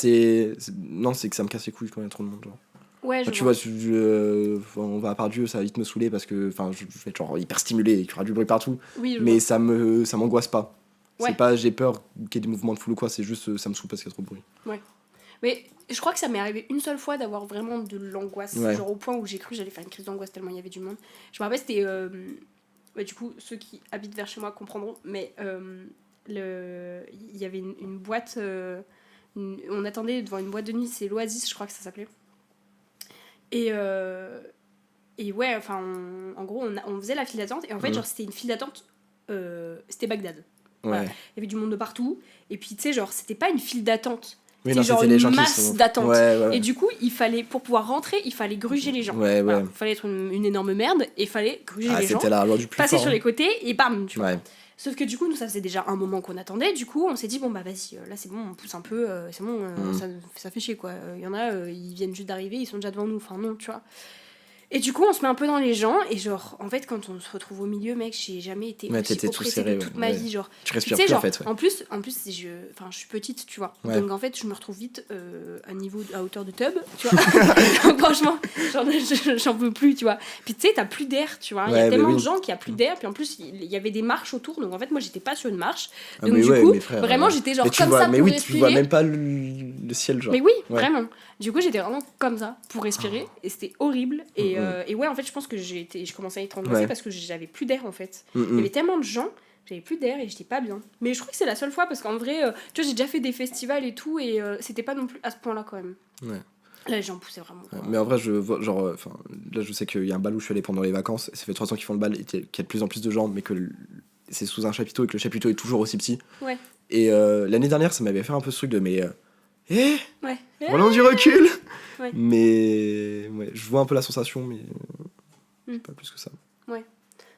non, c'est que ça me casse les couilles quand il y a trop de monde. Genre. Ouais, je Enfin, tu vois. vois, on va à Pardieu, ça va vite me saouler parce que je vais être genre hyper stimulé et qu'il y aura du bruit partout. Oui, je Mais vois. ça m'angoisse pas. Ouais. C'est pas j'ai peur qu'il y ait des mouvements de foule ou quoi, c'est juste ça me saoule parce qu'il y a trop de bruit. Mais je crois que ça m'est arrivé une seule fois d'avoir vraiment de l'angoisse, Ouais. genre au point où j'ai cru que j'allais faire une crise d'angoisse tellement il y avait du monde. Je me rappelle, c'était... bah, du coup, ceux qui habitent vers chez moi comprendront, mais il y avait une boîte... on attendait devant une boîte de nuit, c'est l'Oasis, je crois que ça s'appelait. Et et ouais, enfin, en gros, on faisait la file d'attente. Et en fait, genre, c'était une file d'attente. C'était Bagdad. Voilà. Ouais. Il y avait du monde de partout. Et puis, tu sais, genre, c'était pas une file d'attente. Oui, C'était non, genre c'était les gens une qui masse sont... d'attente. Ouais. Et du coup, pour pouvoir rentrer, il fallait gruger les gens. Ouais. Voilà, il fallait être une énorme merde. Et il fallait gruger les gens. C'était la loi du plus Passer fort. sur les côtés et bam, tu vois. Ouais. Sauf que du coup, nous, ça faisait déjà un moment qu'on attendait. Du coup, on s'est dit, bon, bah vas-y, là c'est bon, on pousse un peu, c'est bon, ça fait chier quoi. Il y en a, ils viennent juste d'arriver, ils sont déjà devant nous. Enfin, non, tu vois. Et du coup, on se met un peu dans les gens. Et genre, en fait, quand on se retrouve au milieu, mec, j'ai jamais été aussi oppressée de toute ma vie. Genre, tu respires tu sais, plus genre, en fait. Ouais. En plus je suis petite, tu vois. Ouais. Donc en fait, je me retrouve vite à hauteur de tub, tu vois. Donc franchement, j'en peux plus, tu vois. Puis tu sais, t'as plus d'air, tu vois. Il y a tellement de gens qu'il y a plus d'air. Puis en plus, il y avait des marches autour. Donc en fait, moi, j'étais pas sur une marche. Donc du coup, vraiment, j'étais genre comme ça pour respirer. Tu vois même pas le ciel, genre. Mais oui, vraiment. Du coup, j'étais vraiment comme ça pour respirer. Et c'était horrible. Et ouais, en fait, je pense que je commençais à être angoissée parce que j'avais plus d'air, en fait. Il y avait tellement de gens, j'avais plus d'air et j'étais pas bien. Mais je crois que c'est la seule fois parce qu'en vrai, tu vois, j'ai déjà fait des festivals et tout et c'était pas non plus à ce point-là quand même. Ouais. Là, les gens poussaient vraiment. Mais en vrai, je vois, genre, là, je sais qu'il y a un bal où je suis allé pendant les vacances. Ça fait 3 ans qu'ils font le bal et qu'il y a de plus en plus de gens, mais que c'est sous un chapiteau et que le chapiteau est toujours aussi petit. Ouais. Et l'année dernière, ça m'avait fait un peu ce truc de mais. Ouais. Prenons du recul. Ouais. Mais ouais, je vois un peu la sensation, mais pas plus que ça. Ouais.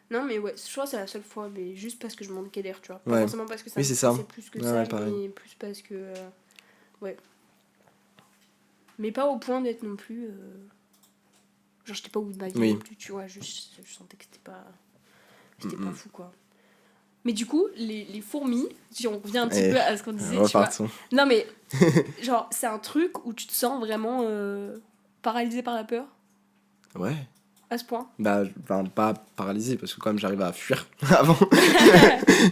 Non, mais ouais, je crois que c'est la seule fois, mais juste parce que je manquais d'air, tu vois. Pas Ouais. forcément parce que ça Oui, c'est ça. plus que Ouais, ça, pareil. mais plus parce que. Ouais. Mais pas au point d'être non plus. Genre, j'étais pas au bout de ma vie non plus, tu vois. Je sentais que c'était pas. C'était pas fou, quoi. Mais du coup, les fourmis, si on revient un petit peu à ce qu'on disait, tu vois. Non, mais genre, c'est un truc où tu te sens vraiment paralysé par la peur. Ouais. À ce point. Bah, pas paralysé, parce que quand même, j'arrive à fuir avant.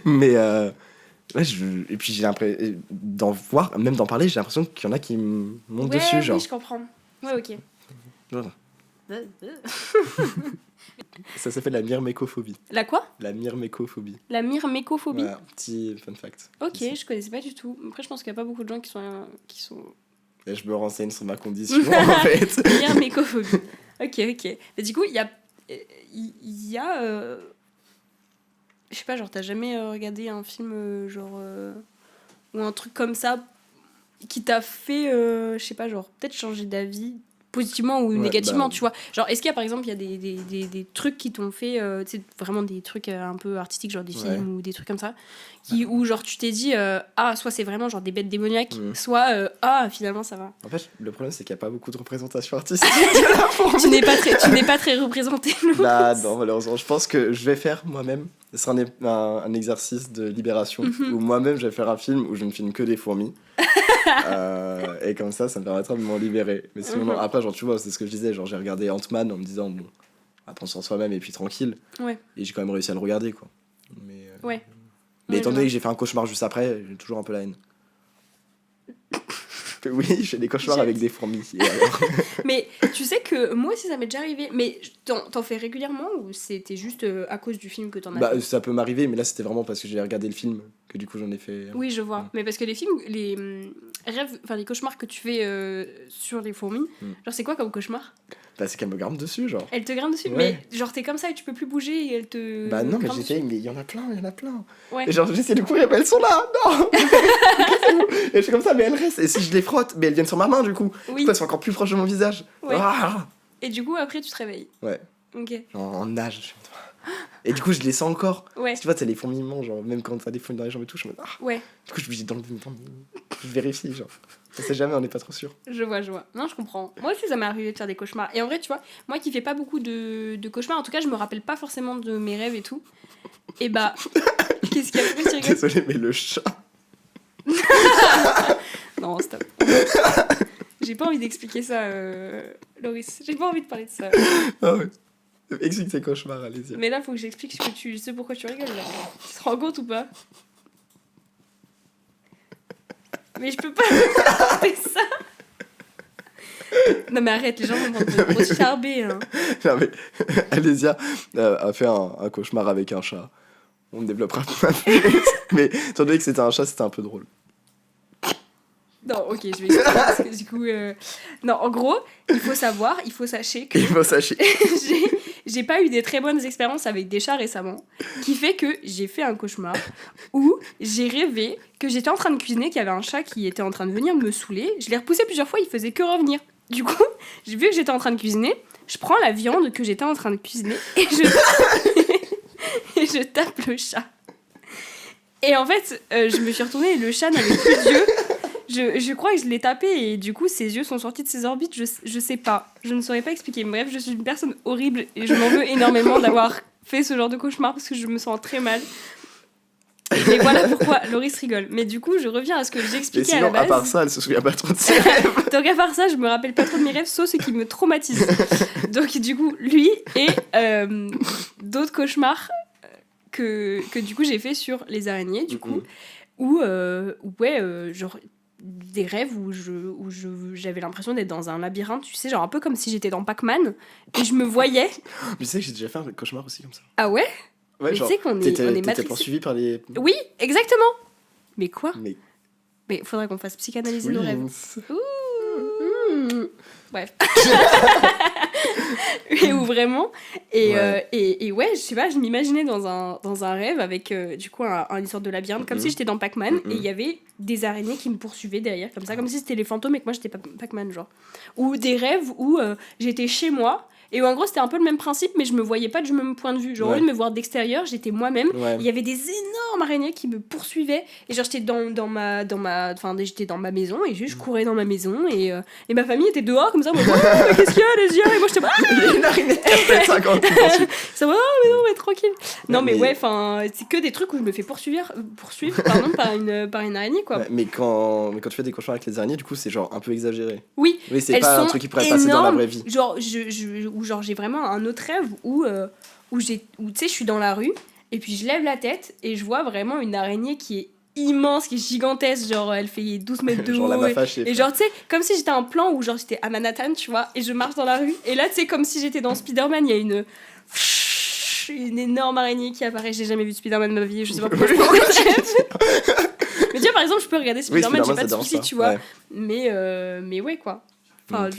Mais, ouais, et puis j'ai l'impression, d'en voir, même d'en parler, j'ai l'impression qu'il y en a qui me montent dessus, genre. Oui, je comprends. Ouais, ok. Voilà. Ça s'appelle la myrmécophobie. La quoi ? La myrmécophobie. La myrmécophobie. Voilà, petit fun fact. Ok, je connaissais pas du tout. Après, je pense qu'il y a pas beaucoup de gens qui sont... Et je me renseigne sur ma condition, en fait. Myrmécophobie. Ok. Mais du coup, il y a... Je sais pas, genre, t'as jamais regardé un film, genre... ou un truc comme ça qui t'a fait, je sais pas, genre, peut-être changer d'avis positivement ou négativement, tu vois. Genre, est-ce qu'il y a, par exemple, il y a des trucs qui t'ont fait, tu sais, vraiment des trucs un peu artistiques, genre des films ou des trucs comme ça, où, genre, tu t'es dit, soit c'est vraiment, genre, des bêtes démoniaques, soit, finalement, ça va. En fait, le problème, c'est qu'il n'y a pas beaucoup de représentation artistique. Tu n'es pas très représenté, Bah, non, malheureusement. Je pense que je vais faire moi-même. Ce sera un exercice de libération où moi-même, je vais faire un film où je ne filme que des fourmis. Et comme ça me permettra de m'en libérer. Mais sinon, non, après, genre, tu vois, c'est ce que je disais. Genre, j'ai regardé Ant-Man en me disant, bon, on va prendre sur soi-même et puis tranquille. Ouais. Et j'ai quand même réussi à le regarder, quoi. Mais, ouais. Mais étant donné que j'ai fait un cauchemar juste après, j'ai toujours un peu la haine. Oui, je fais des cauchemars avec des fourmis. Mais tu sais que moi aussi ça m'est déjà arrivé. Mais t'en fais régulièrement ou c'était juste à cause du film que t'en as fait ? Ça peut m'arriver, mais là c'était vraiment parce que j'ai regardé le film que du coup j'en ai fait. Oui, je vois. Mais parce que les films, les rêves, enfin les cauchemars que tu fais sur les fourmis, genre c'est quoi comme cauchemar ? Bah c'est qu'elle me grimpe dessus, genre. Elle te grimpe dessus, mais genre t'es comme ça et tu peux plus bouger et elle te. Bah non, mais j'essaye, mais il y en a plein. Ouais. Et genre j'essaie de courir, mais elles sont là, non. Et je suis comme ça, mais elles restent. Et si je les frotte, mais elles viennent sur ma main du coup. Oui. Du coup, elles sont encore plus proches de mon visage. Ouais. Ah. Et du coup après tu te réveilles. Ouais. Ok. Genre en nage. Et du coup je les sens encore. Ouais. Tu vois, t'as les fourmillements, genre même quand t'as des fourmis dans les jambes et tout, je me dis ouais. Du coup je me dis je vérifie, genre. On sait jamais, on n'est pas trop sûr. Je vois. Non, je comprends. Moi aussi, ça m'est arrivé de faire des cauchemars. Et en vrai, tu vois, moi qui fais pas beaucoup de cauchemars, en tout cas, je me rappelle pas forcément de mes rêves et tout. Et bah, qu'est-ce qu'il y a plus, tu rigoles ? Désolé, mais le chat. Non, stop. J'ai pas envie d'expliquer ça, Loris. J'ai pas envie de parler de ça. Ah ouais. Explique tes cauchemars, allez-y. Mais là, faut que j'explique ce sais pourquoi tu rigoles, là. Tu te rends compte ou pas ? Mais je peux pas raconter ça. Non mais arrête, les gens vont me charber. Hein. Non mais Alésia a fait un cauchemar avec un chat. On ne développera pas plus. Mais étant donné que c'était un chat, c'était un peu drôle. Non, ok, je vais expliquer parce que du coup... Non, en gros, il faut sachez que Il faut sachez. j'ai pas eu des très bonnes expériences avec des chats récemment, qui fait que j'ai fait un cauchemar où j'ai rêvé que j'étais en train de cuisiner, qu'il y avait un chat qui était en train de venir me saouler. Je l'ai repoussé plusieurs fois, il faisait que revenir. Du coup, j'ai vu que j'étais en train de cuisiner, je prends la viande que j'étais en train de cuisiner et et je tape le chat. Et en fait, je me suis retournée et le chat n'avait plus d'yeux. Je crois que je l'ai tapé et du coup ses yeux sont sortis de ses orbites, je sais pas, je ne saurais pas expliquer. Bref, je suis une personne horrible et je m'en veux énormément d'avoir fait ce genre de cauchemar parce que je me sens très mal. Et voilà pourquoi Loris rigole. Mais du coup, je reviens à ce que Mais j'expliquais à sinon, la base. à part ça, elle se souvient pas trop de ses rêves. Donc à part ça, je me rappelle pas trop de mes rêves, sauf ce qui me traumatise. Donc du coup, lui et d'autres cauchemars que du coup j'ai fait sur les araignées, du coup, où genre des rêves où j'avais l'impression d'être dans un labyrinthe, tu sais, genre un peu comme si j'étais dans Pac-Man, et je me voyais... Mais tu sais que j'ai déjà fait un cauchemar aussi comme ça. Ah ouais? Ouais, Mais genre, tu sais qu'on est t'étais matrixé. poursuivi par les... Oui, exactement. Mais quoi? Mais... Mais faudrait qu'on fasse psychanalyser nos rêves. Bref. Et où vraiment et ouais, je sais pas, je m'imaginais dans un rêve avec du coup une sorte de labyrinthe comme si j'étais dans Pac-Man et il y avait des araignées qui me poursuivaient derrière comme si c'était les fantômes et que moi j'étais Pac-Man genre. Ou des rêves où j'étais chez moi et où en gros c'était un peu le même principe mais je me voyais pas du même point de vue, genre au lieu de me voir d'extérieur, j'étais moi-même. Il y avait des énormes araignées qui me poursuivaient et genre j'étais dans ma j'étais dans ma maison et juste je courais dans ma maison et ma famille était dehors comme ça, moi, qu'est-ce qu'il y a les yeux et moi j'étais Il y a une araignée de 4,50 qui poursuit. ça va, mais non, mais tranquille. Non, mais ouais, enfin, c'est que des trucs où je me fais poursuivre par une araignée, quoi. Ouais, mais quand tu fais des cauchemars avec les araignées, du coup, c'est genre un peu exagéré. Oui, c'est elles pas sont un truc qui pourrait passer dans la vraie vie. Genre, genre j'ai vraiment un autre rêve où tu sais, je suis dans la rue et puis je lève la tête et je vois vraiment une araignée qui est immense, qui est gigantesque, genre elle fait 12 mètres de Genre la haut Mafache et genre tu sais comme si j'étais un plan où genre j'étais à Manhattan, tu vois, et je marche dans la rue et là tu sais comme si j'étais dans Spider-Man, il y a une énorme araignée qui apparaît. J'ai jamais vu de Spider-Man de ma vie, je sais pas pourquoi je prends cette rêve. Mais tu vois, par exemple, je peux regarder Spider-Man, j'ai pas de soucis, tu vois. Ouais. Mais ouais, quoi. Enfin,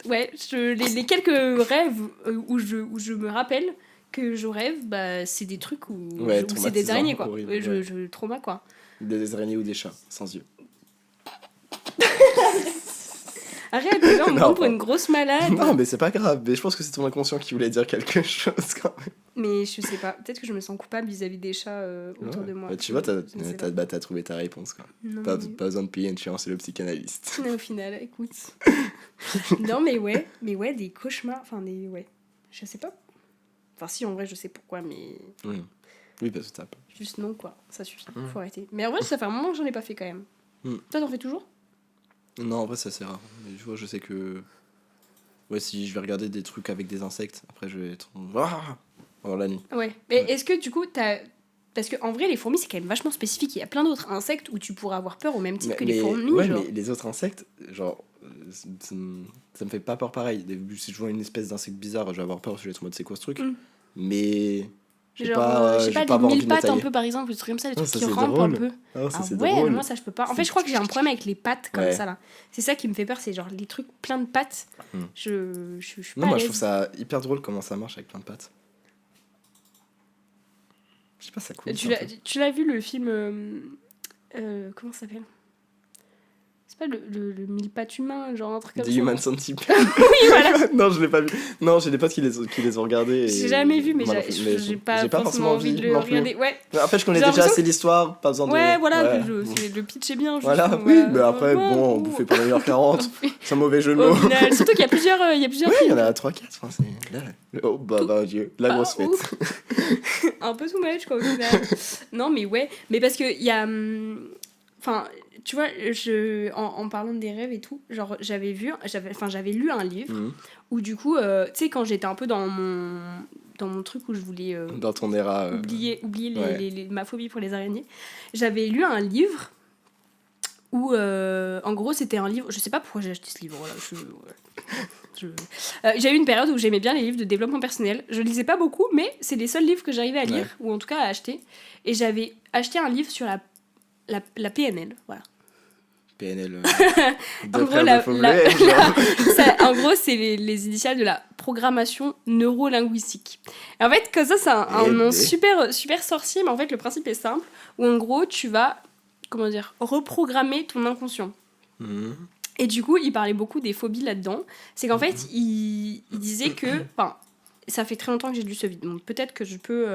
Ouais, les quelques rêves où je me rappelle que je rêve, bah, c'est des trucs où c'est des araignées, quoi. Horrible, je trauma, quoi. Des araignées ou des chats, sans yeux. Arrête, les gens me prennent pour une grosse malade. Non, mais c'est pas grave. Mais je pense que c'est ton inconscient qui voulait dire quelque chose, quand même. Mais je sais pas, peut-être que je me sens coupable vis-à-vis des chats autour de moi. Bah, tu vois, t'as trouvé ta réponse, quoi. Non, Pas besoin de payer une chance, c'est le psychanalyste. Mais au final, écoute. Non, mais ouais, des cauchemars, ouais. Je sais pas. Enfin, si, en vrai, je sais pourquoi, mais... Oui, parce que t'as pas. Juste non, quoi. Ça suffit, faut arrêter. Mais en vrai, ça fait un moment que j'en ai pas fait, quand même. Toi, t'en fais toujours ? Non, en vrai, ça c'est rare. Mais tu vois, je sais que... Ouais, si je vais regarder des trucs avec des insectes, après je vais être... Alors la nuit. Ouais. Mais est-ce que, du coup, parce qu'en vrai, les fourmis, c'est quand même vachement spécifique. Il y a plein d'autres insectes où tu pourras avoir peur au même titre que les fourmis. Ouais, genre. mais les autres insectes, genre... Ça me fait pas peur pareil. Si je vois une espèce d'insecte bizarre, je vais avoir peur, je vais être en mode c'est quoi ce truc. Mais... Je sais pas, des mille pattes un peu par exemple, des trucs comme ça, des trucs qui rampent un peu. Ouais, drôle. moi ça je peux pas. En fait, je crois que j'ai un problème avec les pattes comme ça là. C'est ça qui me fait peur, c'est genre les trucs plein de pattes. Je suis pas. Non, moi je trouve ça hyper drôle comment ça marche avec plein de pattes. Je sais pas, ça coule. Tu l'as vu le film comment ça s'appelle? C'est pas le mille pattes humain, genre un truc comme ça. The Human Centipede. Oui, voilà. Non, je l'ai pas vu. Non, j'ai des potes qui les ont regardés. J'ai jamais vu, mais j'ai pas forcément envie de le regarder. Ouais. En fait, je connais déjà assez l'histoire, pas besoin de... Ouais, voilà, le pitch est bien. Voilà, oui, mais après, bon, on bouffait pendant 1h40. C'est un mauvais jeu de mots. Surtout qu'il y a plusieurs oui, il y en a 3-4. Enfin, oh, bah, Dieu, la grosse fête. Un peu too much, quoi, au final. Non, mais ouais. Mais parce qu'il y a... Enfin, tu vois, en parlant des rêves et tout, genre, j'avais lu un livre où, du coup, tu sais, quand j'étais un peu dans mon truc où je voulais... dans ton ERA... oublier ma phobie pour les araignées, j'avais lu un livre où, en gros, c'était un livre... Je sais pas pourquoi j'ai acheté ce livre, voilà, j'ai eu une période où j'aimais bien les livres de développement personnel. Je lisais pas beaucoup, mais c'est les seuls livres que j'arrivais à lire, ou en tout cas à acheter. Et j'avais acheté un livre sur la PNL, voilà. PNL. En gros, en gros, c'est les initiales de la programmation neurolinguistique. Et en fait, comme ça, c'est un nom super, super sorcier, mais en fait, le principe est simple, où en gros, tu vas, reprogrammer ton inconscient. Et du coup, il parlait beaucoup des phobies là-dedans. C'est qu'en fait, il disait que... Enfin, ça fait très longtemps que j'ai lu ce livre, donc peut-être que je peux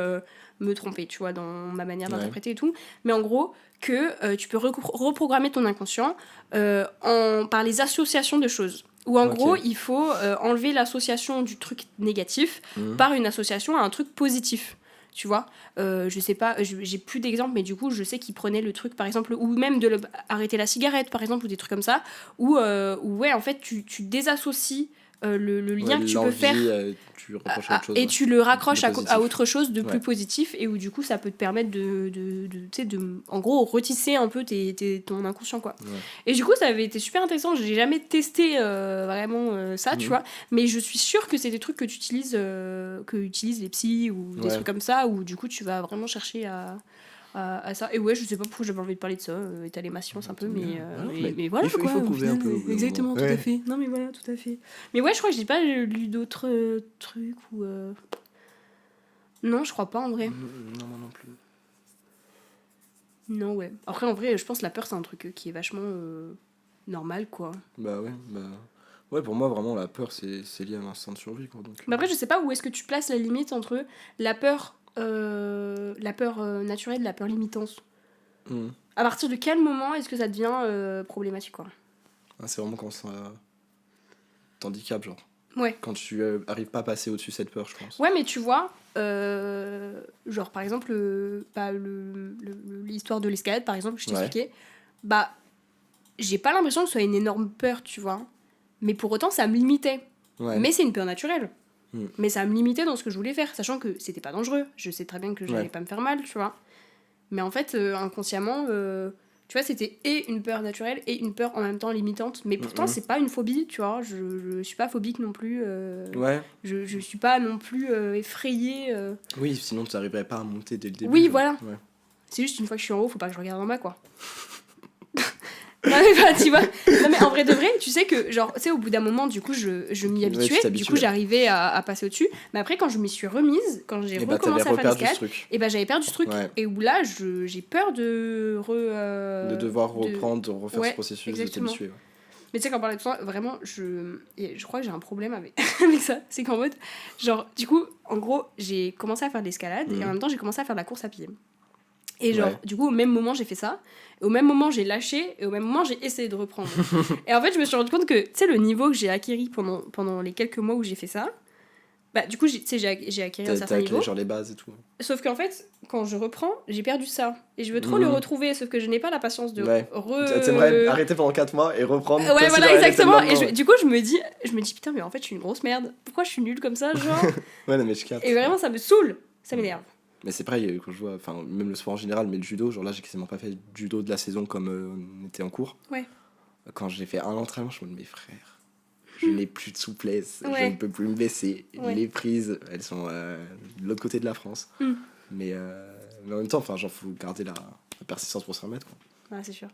me tromper, tu vois, dans ma manière d'interpréter et tout. Mais en gros, que tu peux reprogrammer ton inconscient par les associations de choses. Ou en gros, il faut enlever l'association du truc négatif par une association à un truc positif. Tu vois, je sais pas, j'ai plus d'exemples, mais du coup, je sais qu'il prenait le truc, par exemple, ou même arrêter la cigarette, par exemple, ou des trucs comme ça, où ouais, en fait, tu désassocies le lien que tu peux faire tu reproches à autre chose, et tu le raccroches à autre chose de plus positif, et où du coup, ça peut te permettre de en gros, retisser un peu ton inconscient, quoi. Et du coup, ça avait été super intéressant. J'ai jamais testé vraiment ça, tu vois, mais je suis sûre que c'est des trucs que utilisent les psys ou des trucs comme ça, où du coup, tu vas vraiment chercher à ça. Et ouais, je sais pas pourquoi j'avais envie de parler de ça, étaler ma science un peu, mais voilà, il faut couver un peu. Exactement, tout à fait. Non, mais voilà, tout à fait. Mais ouais, je crois que j'ai pas lu d'autres trucs ou... Non, je crois pas, en vrai. Non, moi non plus. Non, ouais. Après, en vrai, je pense que la peur, c'est un truc qui est vachement normal, quoi. Ouais, pour moi, vraiment, la peur, c'est lié à l'instinct de survie, quoi. Donc, Mais après, je sais pas où est-ce que tu places la limite entre la peur naturelle et la peur limitante. À partir de quel moment est-ce que ça devient problématique, quoi? C'est vraiment quand ça t'handicape, genre. Ouais. Quand tu arrives pas à passer au-dessus de cette peur, je pense. Ouais, mais tu vois, genre par exemple, l'histoire de l'escalade, par exemple, je t'expliquais, bah, j'ai pas l'impression que ce soit une énorme peur, tu vois. Mais pour autant, ça me limitait. Mais c'est une peur naturelle. Mais ça me limitait dans ce que je voulais faire, sachant que c'était pas dangereux. Je sais très bien que j'allais pas me faire mal, tu vois. Mais en fait, inconsciemment, tu vois, c'était et une peur naturelle et une peur en même temps limitante. Mais pourtant, c'est pas une phobie, tu vois. Je suis pas phobique non plus. Je suis pas non plus effrayée. Oui, sinon tu n'arriverais pas à monter dès le début. Oui, voilà. Ouais. C'est juste une fois que je suis en haut, faut pas que je regarde en bas, quoi. Non, mais bah, tu vois. Non, mais en vrai de vrai, tu sais que, genre, tu sais, au bout d'un moment, du coup, je m'y habituais. Du coup, j'arrivais à passer au-dessus. Mais après, quand je m'y suis remise, quand j'ai recommencé à faire l'escalade, et bah, j'avais perdu ce truc. Et où là, j'ai peur de devoir reprendre, de refaire ce processus, de t'habituer. Mais tu sais, quand on parlait de ça, vraiment, je crois que j'ai un problème avec ça. C'est qu'en mode, genre, du coup, en gros, j'ai commencé à faire de l'escalade et en même temps, j'ai commencé à faire de la course à pied. Et genre, du coup, au même moment, j'ai fait ça. Et au même moment, j'ai lâché. Et au même moment, j'ai essayé de reprendre. Et en fait, je me suis rendu compte que, tu sais, le niveau que j'ai acquis pendant les quelques mois où j'ai fait ça, bah, du coup, j'ai acquis un certain niveau. Genre les bases et tout. Sauf qu'en fait, quand je reprends, j'ai perdu ça. Et je veux trop le retrouver, sauf que je n'ai pas la patience de T'aimerais arrêter pendant 4 mois et reprendre. Ouais, voilà, exactement. Et du coup, je me dis, putain, mais en fait, je suis une grosse merde. Pourquoi je suis nulle comme ça, genre? Ouais, non, mais je capte. Et vraiment, ça me saoule. Ça m'énerve. Mais c'est pareil, quand je vois, enfin, même le sport en général, mais le judo, genre là, j'ai quasiment pas fait de judo de la saison comme on était en cours. Ouais. Quand j'ai fait un entraînement, je me dis, mes frères, je n'ai plus de souplesse, je ne peux plus me baisser. Les prises, elles sont de l'autre côté de la France. Mais en même temps, enfin, genre, faut garder la persistance pour se remettre, quoi. Ouais, c'est sûr.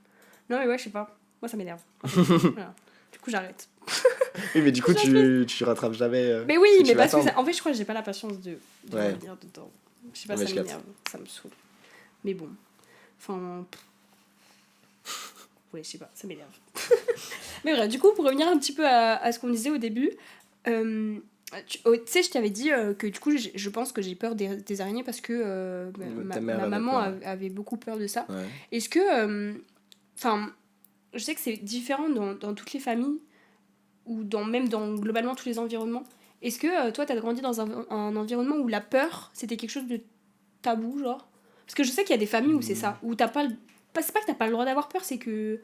Non, mais ouais, je sais pas. Moi, ça m'énerve. Voilà. Du coup, j'arrête. Oui, mais du coup, tu rattrapes jamais. Mais oui, mais parce que en fait, je crois que j'ai pas la patience de revenir dedans. Je sais pas, ça m'énerve, ça me saoule. Mais bon, enfin... Ouais, je sais pas, ça m'énerve. Mais bref, du coup, pour revenir un petit peu à ce qu'on disait au début, tu sais, je t'avais dit que du coup, je pense que j'ai peur des araignées parce que ma maman avait beaucoup peur de ça. Ouais. Est-ce que... Enfin, je sais que c'est différent dans toutes les familles, ou même dans globalement tous les environnements. Est-ce que toi, t'as grandi dans un environnement où la peur, c'était quelque chose de tabou, genre? Parce que je sais qu'il y a des familles où c'est ça, où t'as pas... C'est pas que t'as pas le droit d'avoir peur, c'est que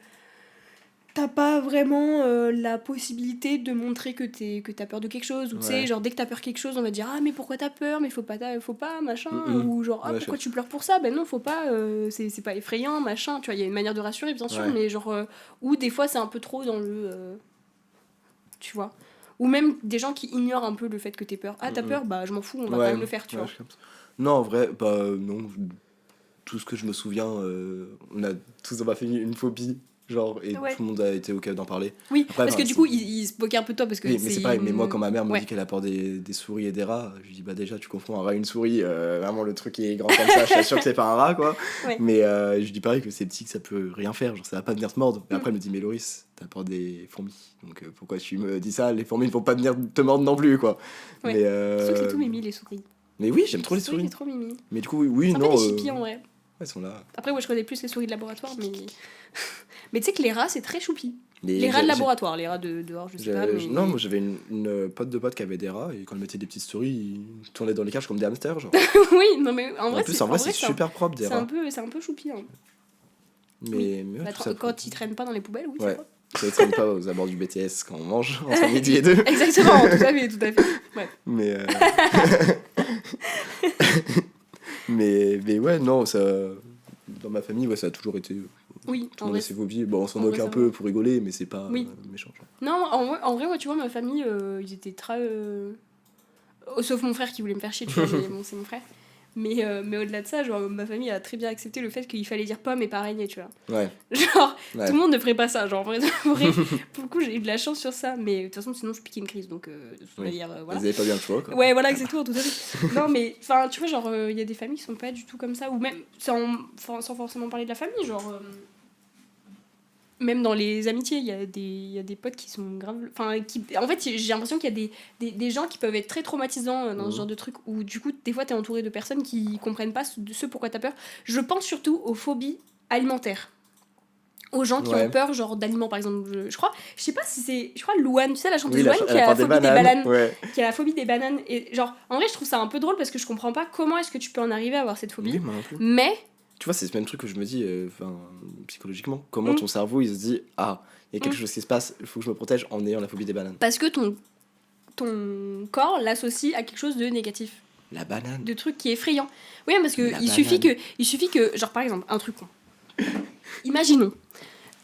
t'as pas vraiment la possibilité de montrer que t'as peur de quelque chose, ou tu sais, genre dès que t'as peur de quelque chose, on va dire « Ah, mais pourquoi t'as peur? Mais faut pas, machin. » Ou genre « Ah, pourquoi tu pleures pour ça? Ben non, faut pas, c'est pas effrayant, machin. » Tu vois, il y a une manière de rassurer, bien sûr, mais genre... ou des fois, c'est un peu trop dans le... tu vois. Ou même des gens qui ignorent un peu le fait que t'aies peur. Ah, t'as peur? Bah, je m'en fous, on va quand même le faire, tu vois. Non, en vrai, bah, non. tout ce que je me souviens, on a tous dans ma famille une phobie, genre, et Ouais. tout le monde a été ok d'en parler. Oui, Après, parce que enfin, du coup, il se moquait un peu de toi parce que Oui, mais c'est pareil, mais moi quand ma mère me Ouais. dit qu'elle a peur des souris et des rats, je lui dis bah déjà tu confonds un rat et une souris, vraiment le truc qui est grand comme ça, je suis sûr que c'est pas un rat quoi. Ouais. Mais je lui dis pareil que c'est petit, que ça peut rien faire, genre ça va pas venir te mordre. Et après elle me dit mais Loris, t'as peur des fourmis, donc pourquoi tu me dis ça, les fourmis ne vont pas venir te mordre non plus quoi. Ouais. Mais, Sauf que c'est tout mimi les souris. mais oui, j'aime trop les souris. C'est trop mimi. Mais du coup oui, C'est un non. peu des chippies en vrai. Ouais, ils sont là. Après, moi je connais plus les souris de laboratoire, mais. Mais tu sais que les rats c'est très choupi. Mais Les rats de j'ai- laboratoire, les rats de dehors, je sais pas. Mais... Non, moi j'avais une pote de pote qui avait des rats et quand elle mettait des petites souris, ils tournaient dans les cages comme des hamsters genre. oui, non mais en vrai, En vrai c'est super propre des c'est rats. un peu choupi. Hein. Mais ouais, Bah, tout ça, quand ils traînent pas dans les poubelles, oui, Ouais. c'est vrai. ça ne traîne pas aux abords du BTS quand on mange entre midi et deux. Exactement, tout à fait, tout à fait. Ouais. Mais, mais ouais, non, ça. Dans ma famille, ouais, ça a toujours été. Oui, Tout en le monde vrai. a ses phobies. Bon, on s'en en moque vrai, un ça peu va. pour rigoler, mais c'est pas Oui. méchant. Genre. Non, en vrai, moi, tu vois, ma famille, ils étaient très. Sauf mon frère qui voulait me faire chier, tu vois, mais bon, c'est mon frère. Mais au-delà de ça, genre, ma famille a très bien accepté le fait qu'il fallait dire pomme et pas araignée, tu vois. Ouais. Genre, Ouais. tout le monde ne ferait pas ça. Genre, en vrai, pour le coup, j'ai eu de la chance sur ça. Mais de toute façon, sinon, je piquais une crise. Donc, de toute Oui. manière, voilà. Ils avaient pas bien le choix, quoi. Ouais, voilà, exactement, tout à fait. Non, mais, enfin, tu vois, genre, il y a des familles qui sont pas du tout comme ça. Ou même, sans forcément parler de la famille, genre... même dans les amitiés, il y a des potes qui sont grave... Enfin, en fait, j'ai l'impression qu'il y a des gens qui peuvent être très traumatisants dans ce genre de truc, où du coup, des fois, t'es entouré de personnes qui comprennent pas ce pourquoi t'as peur. Je pense surtout aux phobies alimentaires. Aux gens qui Ouais. ont peur, genre, d'aliments, par exemple. Je crois, je sais pas si c'est... Je crois Louane, tu sais, la chanteuse Oui, Louane, qui a la part phobie des bananes. Ouais. Qui a la phobie des bananes. Et genre, en vrai, je trouve ça un peu drôle parce que je comprends pas comment est-ce que tu peux en arriver à avoir cette phobie. Oui, moi non plus. Mais... Tu vois, c'est ce même truc que je me dis, psychologiquement. Comment ton cerveau, il se dit, ah, il y a quelque chose qui se passe, il faut que je me protège en ayant la phobie des bananes. Parce que ton corps l'associe à quelque chose de négatif. La banane. De trucs qui est effrayant. Oui, parce que La il suffit que, genre par exemple, un truc con. Imaginons,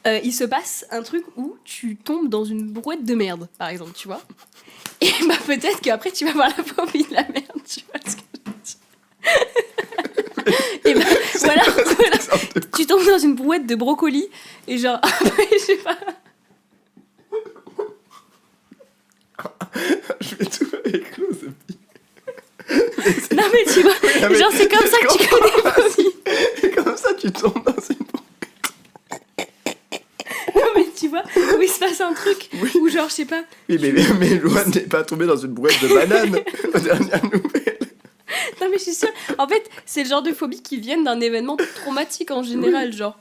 il se passe un truc où tu tombes dans une brouette de merde, par exemple, tu vois. Et bah peut-être qu'après tu vas avoir la phobie de la merde, tu vois ce que je veux dire. Et bah voilà, tu tombes dans une brouette de brocoli et genre, après, je sais pas. Je fais tout avec l'eau, c'est Non mais tu vois, Oui, mais genre c'est comme ça que tu connais les phobies. Et comme ça, tu tombes dans une Non mais tu vois, où il se passe un truc, où genre je sais pas. Oui, mais Loane n'est pas tombé dans une brouette de banane aux dernières nouvelles. Non mais je suis sûre, en fait c'est le genre de phobie qui viennent d'un événement traumatique en général, genre.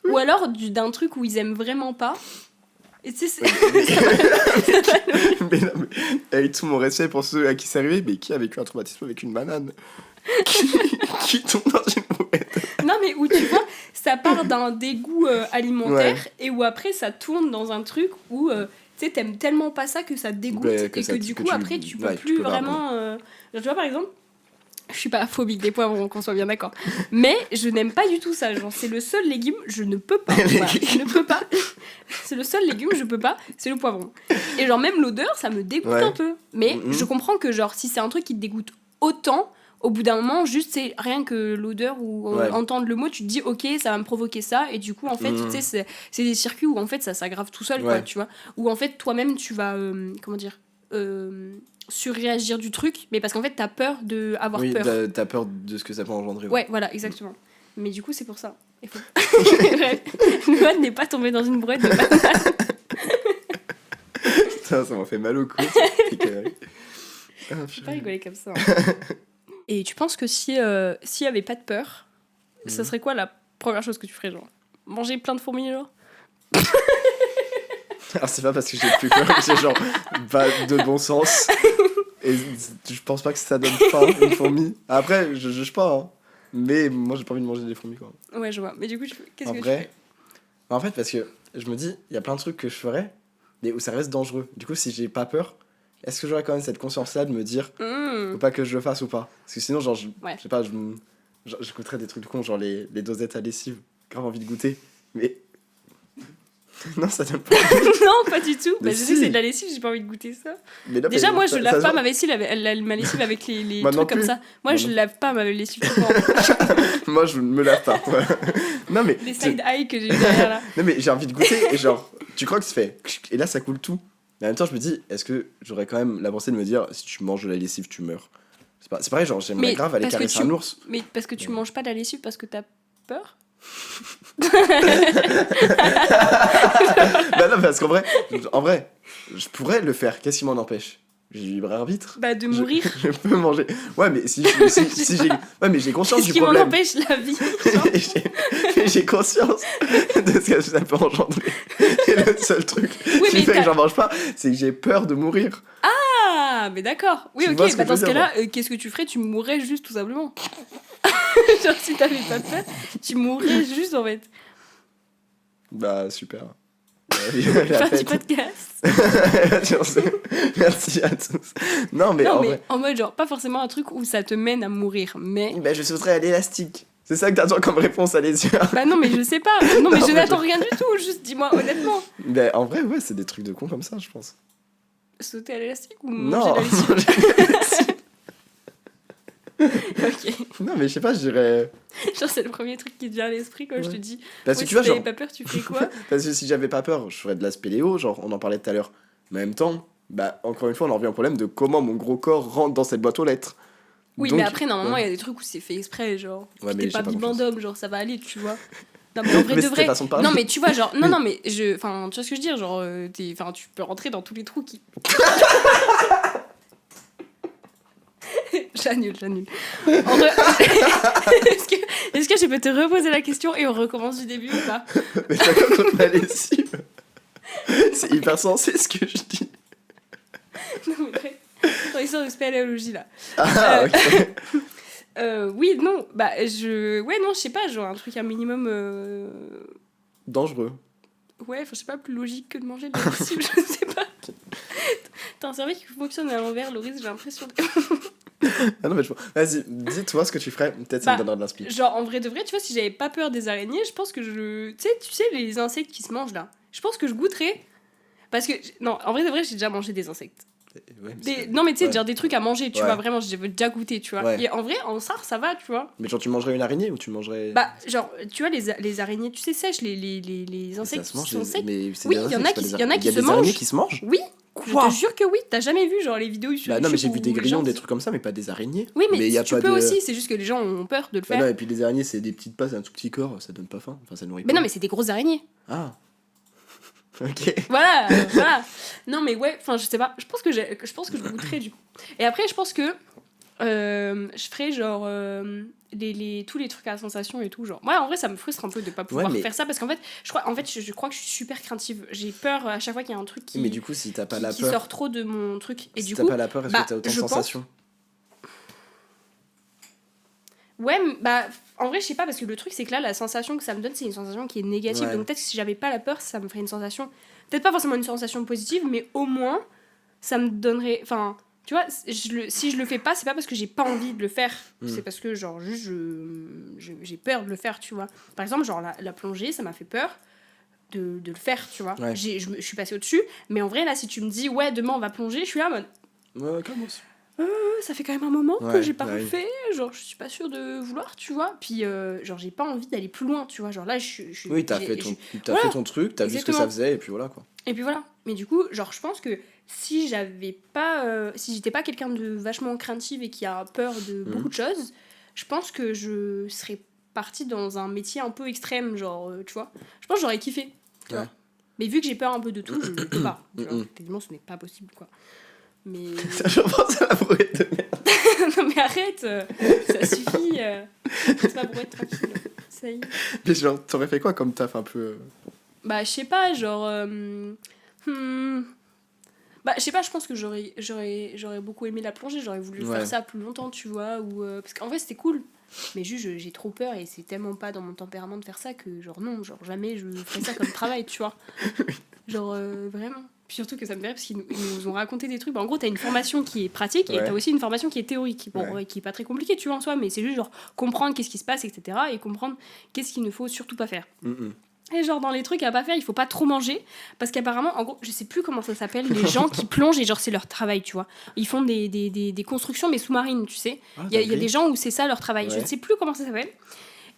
Ou alors d'un truc où ils aiment vraiment pas. Et tu sais, Mais non, mais avec tout mon respect pour ceux à qui c'est arrivé, mais qui a vécu un traumatisme avec une banane qui tombe dans une brouette? non mais où tu vois, ça part d'un dégoût alimentaire et où après ça tourne dans un truc où tu sais t'aimes tellement pas ça que ça te dégoûte Ouais, et que du coup après tu peux plus peux pas, vraiment genre, tu vois par exemple, je suis pas phobique des poivrons, qu'on soit bien d'accord, mais je n'aime pas du tout ça, genre c'est le seul légume je ne peux pas, voilà, je ne peux pas. C'est le seul légume je peux pas, c'est le poivron. Et genre même l'odeur ça me dégoûte Ouais. un peu, mais Mhm. je comprends que genre si c'est un truc qui te dégoûte autant, au bout d'un moment, juste c'est rien que l'odeur ou Ouais. entendre le mot, tu te dis ok, ça va me provoquer ça, et du coup en fait, Mhm. tu sais, c'est des circuits où en fait ça s'aggrave tout seul, quoi, Ouais. tu vois, où en fait toi-même tu vas comment dire surréagir du truc, mais parce qu'en fait t'as peur de avoir Oui, peur. t'as peur de ce que ça peut engendrer. Ouais, voilà, exactement. Mais du coup c'est pour ça. Il faut... Bref, Noah n'est pas tombé dans une brouette de banane. Putain, ça m'a fait mal au cou. C'est carré. Ah, Faut pas rigoler comme ça. Hein. Et tu penses que s'il y avait pas de peur, ça serait quoi la première chose que tu ferais, genre manger plein de fourmis, genre? Alors c'est pas parce que j'ai plus peur, que c'est genre pas de bon sens. Et je pense pas que ça donne faim, une fourmi. Après, je juge pas, hein. Mais moi j'ai pas envie de manger des fourmis, quoi. Ouais, je vois. Mais du coup, qu'est-ce En que vrai, en fait, parce que je me dis, il y a plein de trucs que je ferais, mais où ça reste dangereux. Du coup, si j'ai pas peur, est-ce que j'aurais quand même cette conscience-là de me dire, tu fais? faut pas que je le fasse ou pas? Parce que sinon, genre, Ouais. je sais pas, je goûterais des trucs cons, genre les dosettes à lessive. Grave envie de goûter, mais. Non, ça donne pas. Non, pas du tout. Mais Bah, je sais si. que c'est de la lessive, j'ai pas envie de goûter ça. Mais non, Déjà, mais moi, je ça lave se pas voit. ma lessive ma lessive avec les Moi non trucs comme plus. ça. Moi, Moi je non. lave pas ma lessive tout le temps. Moi, je me lave pas. Ouais. Non, mais. Les side eye que j'ai eu derrière là. Non, mais j'ai envie de goûter et genre, tu crois que ça fait. Et là, ça coule tout. Mais en même temps, je me dis, est-ce que j'aurais quand même la pensée de me dire, si tu manges de la lessive, tu meurs. C'est pareil, genre, j'aimerais Mais grave aller parce que caresser tu- un ours. Mais parce que tu Ouais. manges pas de la lessive parce que t'as peur. Bah non, parce qu'en vrai, je pourrais le faire. Qu'est-ce qui m'en empêche? J'ai du libre arbitre. Bah, de mourir. Je peux manger. Ouais, mais si j'ai. Ouais, mais j'ai conscience Qu'est-ce du qui m'en problème. empêche la vie J'ai conscience de ce que ça peut engendrer. Et le seul truc Oui, qui mais fait que t'as- j'en mange pas, c'est que j'ai peur de mourir. Ah, mais d'accord. Oui, Tu ok. vois ce que Bah, je dans veux ce dire, cas-là, qu'est-ce que tu ferais? Tu mourrais juste, tout simplement. Genre, si t'avais pas peur, tu mourrais juste, en fait. Bah, super. Fin du podcast. Merci à tous. Non, mais Non, en mais vrai. en mode, genre, pas forcément un truc où ça te mène à mourir, mais. Bah, je sauterais à l'élastique. C'est ça que t'attends comme réponse à les yeux. Bah, non, mais je sais pas. Non, mais Non, je mais n'attends rien du tout. Juste dis-moi honnêtement. Bah, en vrai, ouais, c'est des trucs de con comme ça, je pense. Sauter à l'élastique ou Non, manger de la lessive Ok. non, mais je sais pas, je dirais. Genre, c'est le premier truc qui te vient à l'esprit quand je Ouais. te dis. Parce que ouais, tu vois, si t'avais genre. pas peur, tu ferais quoi? Parce que si j'avais pas peur, je ferais de la spéléo, genre, on en parlait tout à l'heure. Mais en même temps, bah, encore une fois, on en revient au problème de comment mon gros corps rentre dans cette boîte aux lettres. Oui, Donc, mais après, normalement, il ouais. y a des trucs où c'est fait exprès, genre. Ouais, Puis mais t'es j'ai pas pas bibin confiance. d'homme, genre, ça va aller, tu vois. Non, mais en vrai Mais de c'est ta vrai. façon de parler. Non, mais tu vois, genre. Non, non, mais je. Enfin, tu vois ce que je veux dire? Genre, enfin, tu peux rentrer dans tous les trous qui. J'annule. En vrai. Est-ce que je peux te reposer la question et on recommence du début ou pas? Mais t'as quoi contre la lessive? C'est hyper sensé ce que je dis. Non, mais vrai. Dans l'histoire de spéléologie, là. Ah, ok. Oui, non, bah, ouais, non, je sais pas, genre un truc un minimum, Dangereux. ouais, enfin, je sais pas, plus logique que de manger de la lessive, je sais pas. T'as un cerveau qui fonctionne à l'envers, Loris, j'ai l'impression. Ah non, mais je... Vas-y, dis-toi ce que tu ferais, peut-être ça Bah, me donnera de l'inspi. Genre, en vrai de vrai, tu vois, si j'avais pas peur des araignées, je pense que tu sais, les insectes qui se mangent, là, je pense que je goûterais, parce que, non, en vrai de vrai, j'ai déjà mangé des insectes. Ouais, mais Non, mais tu sais, ouais. genre des trucs à manger, tu Ouais. vois, vraiment, j'ai déjà goûté, tu vois. Ouais. Et en vrai, en ça va, tu vois. Mais genre, tu mangerais une araignée ou tu mangerais. Bah, genre, tu vois, les araignées, tu sais, sèches, les Mais insectes ça se qui mange, sont secs. mais c'est Oui, des il y en insectes, a c'est qui- pas il y en a des qui Il y a se des araignées mangent. qui se mangent? Oui, Quoi? je te jure que oui. T'as jamais vu genre les vidéos sur Bah non, mais j'ai YouTube vu où des les grillons, gens- des trucs comme ça, mais pas des araignées. Oui, mais y a tu pas peux de... aussi. C'est juste que les gens ont peur de le Bah faire. non, et puis les araignées, c'est des petites pattes, un tout petit corps, ça donne pas faim. Enfin, ça nourrit Mais pas. non, mais c'est des grosses araignées. Ah. Ok. Voilà, voilà. Non, mais ouais. Enfin, je sais pas. Je pense que je goûterais du coup. Et après, je pense que je ferais genre tous les trucs à sensation et tout genre. Moi, en vrai, ça me frustre un peu de pas pouvoir mais- faire ça parce qu'en fait, je crois que je suis super craintive. J'ai peur à chaque fois qu'il y a un truc qui Mais du coup, si t'as pas la qui peur, sort trop de mon truc. Et si du t'as coup, pas la peur, est-ce bah, que t'as autant de je pense- sensations? ouais, bah en vrai, je sais pas parce que le truc c'est que là, la sensation que ça me donne, c'est une sensation qui est négative. Ouais. Donc peut-être que si j'avais pas la peur, ça me ferait une sensation, peut-être pas forcément une sensation positive, mais au moins ça me donnerait, enfin, tu vois, si je le fais pas, c'est pas parce que j'ai pas envie de le faire, c'est parce que genre juste j'ai peur de le faire, tu vois. Par exemple, genre la plongée, ça m'a fait peur de le faire, tu vois. Ouais. Je suis passée au-dessus, mais en vrai là, si tu me dis ouais demain on va plonger, je suis là en mode Ouais, comment ça? ça fait quand même un moment que Ouais, j'ai pas bah oui. refait, genre je suis pas sûre de vouloir, tu vois. Puis genre j'ai pas envie d'aller plus loin, tu vois. Genre là Oui, t'as j'ai- fait ton, j'ai- t'as Voilà. fait ton truc, t'as vu ce que Exactement. ça faisait, et puis voilà quoi. Et puis voilà. Mais du coup, genre je pense que si j'avais pas si j'étais pas quelqu'un de vachement craintive et qui a peur de beaucoup de choses, je pense que je serais partie dans un métier un peu extrême, genre tu vois. Je pense que j'aurais kiffé, tu vois. Ouais. Mais vu que j'ai peur un peu de tout, je ne peux pas. Tu vois. Mm-mm. Techniquement, ce n'est pas possible quoi. Mais Je pense à la brouette de merde. non mais arrête, ça suffit. C'est pas pour être tranquille. Ça y est. Mais genre, t'aurais fait quoi comme taf un peu. Bah je sais pas, genre. Bah je sais pas, je pense que j'aurais beaucoup aimé la plongée, j'aurais voulu Ouais. faire ça plus longtemps, tu vois, ou parce qu'en vrai c'était cool. Mais juste j'ai trop peur et c'est tellement pas dans mon tempérament de faire ça que genre non, genre jamais je ferais ça comme travail, tu vois. Genre vraiment. Puis surtout que ça me fait rire parce ils nous ont raconté des trucs. Bah, en gros, t'as une formation qui est pratique et Ouais. t'as aussi une formation qui est théorique. Bon, Ouais. ouais, qui est pas très compliquée, tu vois, en soi, mais c'est juste genre comprendre qu'est-ce qui se passe, etc. et comprendre qu'est-ce qu'il ne faut surtout pas faire. Mm-mm. Et genre, dans les trucs à pas faire, il faut pas trop manger. Parce qu'apparemment, en gros, je sais plus comment ça s'appelle, les gens qui plongent et genre, c'est leur travail, tu vois. Ils font des constructions, mais sous-marines, tu sais. Ah, Il y a des gens où c'est ça leur travail. Je Ouais. ne sais plus comment ça s'appelle.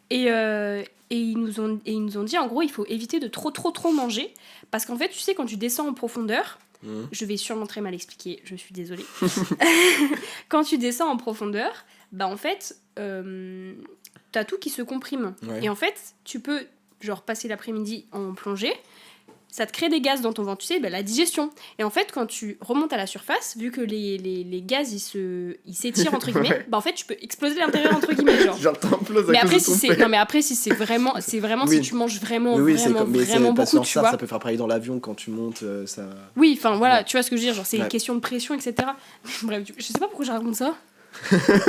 Et ils nous ont dit, en gros, il faut éviter de trop manger. Parce qu'en fait, tu sais, quand tu descends en profondeur, je vais sûrement très mal expliquer, je suis désolée. Quand tu descends en profondeur, bah en fait, t'as tout qui se comprime. Ouais. Et en fait, tu peux, genre, passer l'après-midi en plongée, ça te crée des gaz dans ton ventre, tu sais, bah, la digestion. Et en fait, quand tu remontes à la surface, vu que les gaz, ils s'étirent, entre guillemets, Ouais. bah en fait, tu peux exploser l'intérieur, entre guillemets, genre. Genre t'imploses Mais à après, cause de ton si c'est... père. Non, mais après, si c'est vraiment Oui. si tu manges vraiment, Oui, c'est vraiment, comme, mais vraiment c'est parce beaucoup, que tu ça, vois. ça peut faire pareil dans l'avion quand tu montes, ça... Oui, enfin voilà, Ouais. tu vois ce que je veux dire, genre c'est une Ouais. question de pression, etc. Bref, je sais pas pourquoi je raconte ça.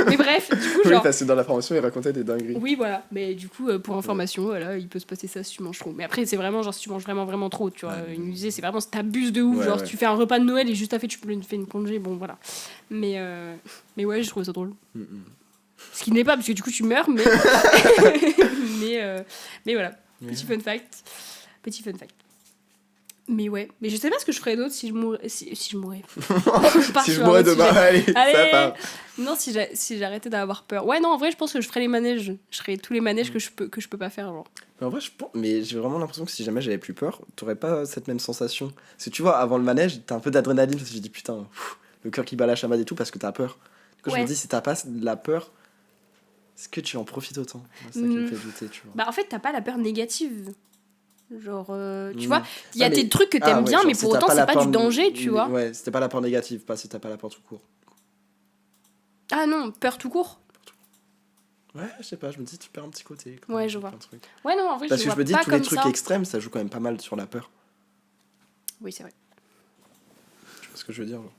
Mais bref, du coup, Oui, genre... parce que dans la formation, il racontait des dingueries. Oui, voilà, mais du coup, pour information, voilà, il peut se passer ça si tu manges trop. Mais après, c'est vraiment genre si tu manges vraiment trop, tu vois. Ouais. Il nous disait, c'est vraiment si t'abuses de ouf, Ouais, genre ouais. si tu fais un repas de Noël et juste après tu fais une plongée, bon voilà. Mais ouais, je trouvais ça drôle. Ce qui n'est pas, parce que du coup tu meurs, mais. mais voilà, petit fun fact. Petit fun fact. Mais ouais, mais je sais pas ce que je ferais d'autre si je mourrais. Si je mourrais. Si je mourais demain, allez, ça Allez part. Non, si j'arrêtais d'avoir peur. Ouais, non, en vrai, je pense que je ferais les manèges. Je ferais tous les manèges que je peux pas faire, genre. Mais en vrai, mais j'ai vraiment l'impression que si jamais j'avais plus peur, t'aurais pas cette même sensation. Parce que tu vois, avant le manège, t'as un peu d'adrénaline parce que j'ai dit putain, le cœur qui bat la chamade et tout parce que t'as peur. Du coup, je Ouais. me dis, si t'as pas de la peur, est-ce que tu en profites autant? C'est ça qui me fait douter, tu vois. Bah, en fait, t'as pas la peur négative. Genre, tu Mm. vois, il y a Ah, mais- des trucs que t'aimes ouais, bien, genre, mais si pour t'as autant, c'est la pas peur du danger, tu vois. Ouais, c'était pas la peur négative, pas si t'as pas la peur tout court. Ah non, peur tout court. Ouais, je sais pas, je me dis, tu perds un petit côté. quand Ouais, même, je vois. plein de trucs. Ouais, non, en vrai, Parce je que le je me vois dis, pas tous les comme trucs ça. extrêmes, ça joue quand même pas mal sur la peur. Oui, c'est vrai. Tu vois ce que je veux dire, genre.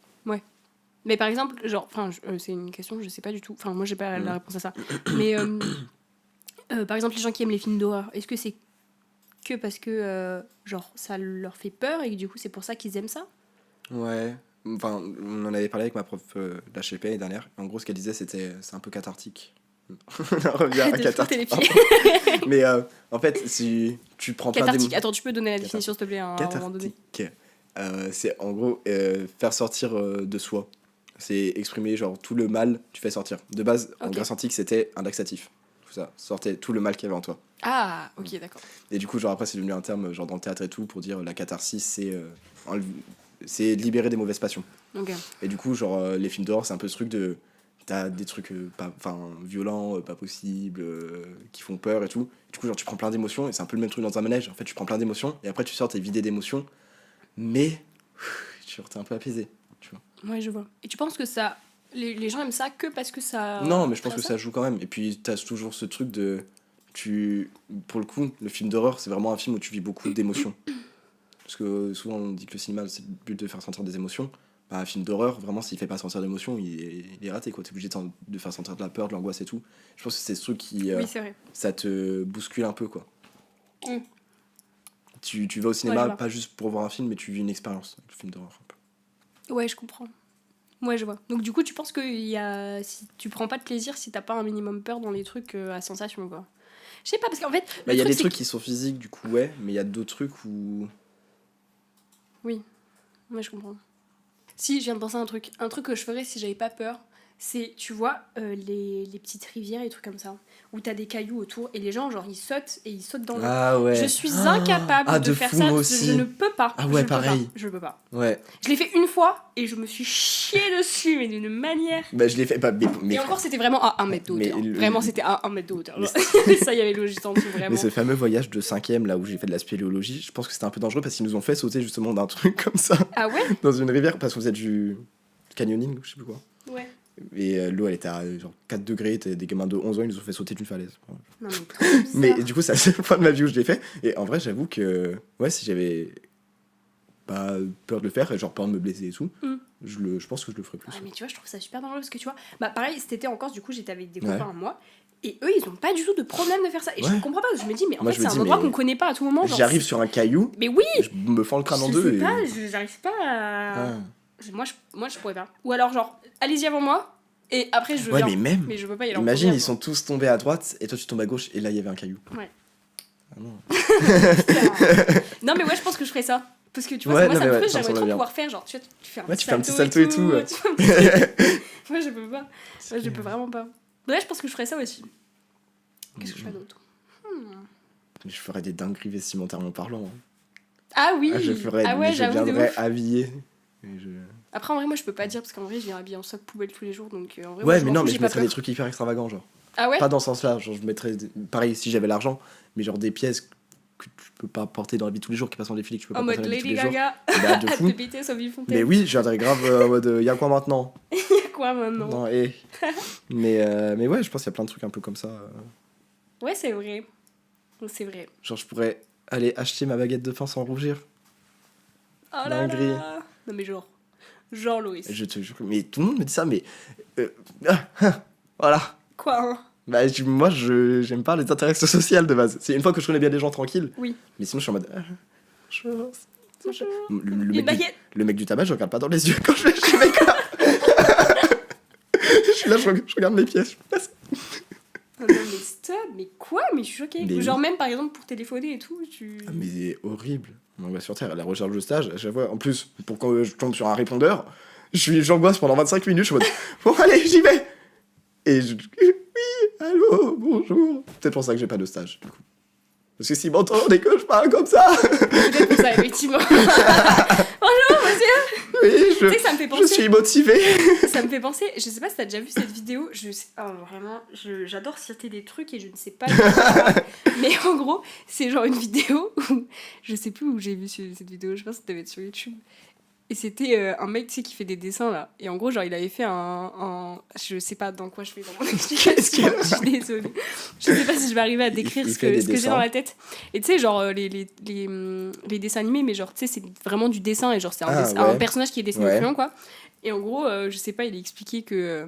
Mais par exemple, genre, enfin, c'est une question, je sais pas du tout. Enfin, moi, j'ai pas la réponse à ça. Mais par exemple, les gens qui aiment les films d'horreur, est-ce que c'est que parce que, genre, ça leur fait peur et que du coup, c'est pour ça qu'ils aiment ça? Ouais, enfin, on en avait parlé avec ma prof d'HLP l'année dernière. En gros, ce qu'elle disait, c'est un peu cathartique. On revient à De frotter les cathartique. pieds. Mais en fait, si tu prends plein Cathartique. d'émotions. Attends, tu peux donner la définition, s'il te plaît, à un moment donné. Cathartique. C'est en gros faire sortir de soi. C'est exprimer genre tout le mal, tu fais sortir. De base, en Ok. Grèce antique, c'était un laxatif. Tout ça, sortait tout le mal qu'il y avait en toi. Ah, ok, d'accord. Et du coup, genre après, c'est devenu un terme genre dans le théâtre et tout pour dire la catharsis, c'est libérer des mauvaises passions. Ok. Et du coup, genre les films d'horreur, c'est un peu ce truc de t'as des trucs violents, pas possibles, qui font peur et tout. Du coup, genre tu prends plein d'émotions et c'est un peu le même truc dans un manège. En fait, tu prends plein d'émotions et après tu sors, t'es vidé d'émotions, mais t'es un peu apaisé. Tu vois. Ouais, je vois. Et tu penses que ça... Les gens aiment ça que parce que ça... Non, mais je pense que ça joue quand même. Et puis t'as toujours ce truc de pour le coup, le film d'horreur, c'est vraiment un film où tu vis beaucoup d'émotions. Parce que souvent on dit que le cinéma, c'est le but de faire sentir des émotions. Bah, un film d'horreur, vraiment, s'il fait pas sentir d'émotions, il est raté, quoi. T'es obligé de faire sentir de la peur, de l'angoisse et tout. Je pense que c'est ce truc qui... Oui, c'est vrai. ça te bouscule un peu, quoi. Mm. Tu vas au Ouais, cinéma, je vois. pas juste pour voir un film, mais tu vis une expérience avec le film d'horreur. Un peu. Ouais, je comprends. Ouais, je vois. Donc du coup, tu penses que si tu prends pas de plaisir si t'as pas un minimum peur dans les trucs à sensation, quoi. Je sais pas, parce qu'en fait... Bah, il y a des c'est trucs qui sont physiques, du coup, ouais, mais il y a d'autres trucs où... Oui, ouais, je comprends. Si, je viens de penser à un truc. Un truc que je ferais si j'avais pas peur, c'est, tu vois, les petites rivières et trucs comme ça, où t'as des cailloux autour, et les gens, genre, ils sautent dans l'eau. Ah ouais. Je suis incapable de faire fou, ça. moi Je aussi. ne peux pas. Ah ouais, Je peux pas. pareil. Je peux pas. Ouais. Je l'ai fait une fois, et je me suis chié dessus, mais d'une manière... Bah, je l'ai fait... Bah, mais Et encore, c'était vraiment à 1 mètre de hauteur. Mais Vraiment, c'était à 1 mètre de hauteur. Mais Ça, il y avait le logis en dessous, vraiment. Mais ce fameux voyage de 5ème, là où j'ai fait de la spéléologie, je pense que c'était un peu dangereux parce qu'ils nous ont fait sauter justement d'un truc comme ça, Ah ouais? dans une rivière, parce qu'on faisait du canyoning, je sais plus quoi. Ouais. Et l'eau, elle était à genre 4 degrés, des gamins de 11 ans, ils nous ont fait sauter d'une falaise. Non, mais trop bizarre. Mais du coup, ça, c'est la fin de ma vie où je l'ai fait. Et en vrai, j'avoue que, ouais, si j'avais pas peur de le faire, genre peur de me blesser et tout, je pense que je le ferais plus. Ouais, mais tu vois, je trouve ça super dangereux parce que tu vois, bah pareil, cet été en Corse, du coup, j'étais avec des Ouais. copains à moi, et eux, ils ont pas du tout de problème de faire ça. Et je Ouais. comprends pas, je me dis, mais en Moi, fait, je me c'est un dis, endroit mais qu'on connaît pas à tout moment. Genre, J'arrive sur un caillou, Mais oui! je me fends le crâne en Je deux. sais Et... pas, j'arrive pas à. Ah. Moi, je pourrais pas. Ou alors, genre, allez-y avant moi, et après, je Ouais, viens. mais même, Mais je peux pas y aller en imagine, première, ils sont tous tombés à droite et toi tu tombes à gauche et là il y avait un caillou. Ouais. Ah non. Non, mais ouais, je pense que je ferais ça. Parce que tu vois, Ouais, moi, non, ça me mais fait, ouais, ça me j'aimerais trop semble bien. pouvoir faire. Genre, tu fais un Ouais, petit tu fais un petit salto salto et tout, ouais. tu fais un petit- Moi, je peux pas. Moi, je peux vraiment pas. Ouais, je pense que je ferais ça aussi. Qu'est-ce que je ferais d'autre? Je ferais des dingueries vestimentairement parlant. Hein. Ah oui! Ah, je ferais, Ah ouais, je j'avoue, de viendrais ouf. habillé. Et je... Après, en vrai, moi, je peux pas dire parce qu'en vrai, je viens habillée en sac poubelle tous les jours. Donc, en vrai, moi, Ouais, je mais m'en non, fous, mais j'ai je pas mettrais peur. des trucs hyper extravagants, genre. Ah ouais? Pas dans ce sens-là, genre je mettrais, pareil, si j'avais l'argent, mais genre des pièces que tu peux pas porter dans la vie de tous les jours, qui passent en défilé, que tu peux pas En porter mode dans la vie de tous Lady les jours. Gaga, Bah, de à fou. te péter sur Mais Fontaine. oui, je viendrais grave en mode, y'a quoi maintenant? Quoi maintenant? Non, mais ouais, je pense qu'il y a plein de trucs un peu comme ça. Ouais, c'est vrai. C'est vrai. Genre, je pourrais aller acheter ma baguette de pain sans rougir. Oh là Dinguerie. là. Non, mais genre Loïs. Je te jure, mais tout le monde me dit ça, mais. Voilà. Quoi, hein? Bah, moi, j'aime pas les interactions sociales de base. C'est une fois que je connais bien des gens tranquilles. Oui. Mais sinon, je suis en mode. Bonjour. Bonjour. Le Une mec, baguette. le mec du tabac, je regarde pas dans les yeux quand je vais chez mes gars. Je suis là, je regarde mes pièces. Oh non, mais stop. Mais quoi? Mais je suis choquée. Mais Genre, oui. même par exemple pour téléphoner et tout, tu. Ah, mais c'est horrible. On va sur Terre, à la recherche de stage, à chaque fois. En plus, pour quand je tombe sur un répondeur, j'angoisse pendant 25 minutes, je suis en mode. Bon, allez, j'y vais. Et oui, allô, bonjour. Peut-être pour ça que j'ai pas de stage, du coup. Parce que s'ils m'entendent et que je parle comme ça. Peut-être pour ça, effectivement. Bonjour, monsieur. Oui, Tu sais que ça me fait je penser. suis motivé. Ça me fait penser. Je sais pas si t'as déjà vu cette vidéo. Vraiment, j'adore citer des trucs et je ne sais pas. Mais en gros, c'est genre une vidéo où. Je sais plus où j'ai vu cette vidéo. Je pense que ça devait être sur YouTube. Et c'était un mec, tu sais, qui fait des dessins, là. Et en gros, genre, il avait fait je sais pas dans quoi je fais dans mon explication. Je suis désolée. Je sais pas si je vais arriver à décrire Il ce fait des que j'ai dessins. dans la tête. Et tu sais, genre, les dessins animés, mais genre, tu sais, c'est vraiment du dessin. Et genre, c'est Ouais. un personnage qui est dessiné au Ouais. crayon, quoi. Et en gros, je sais pas, il a expliqué que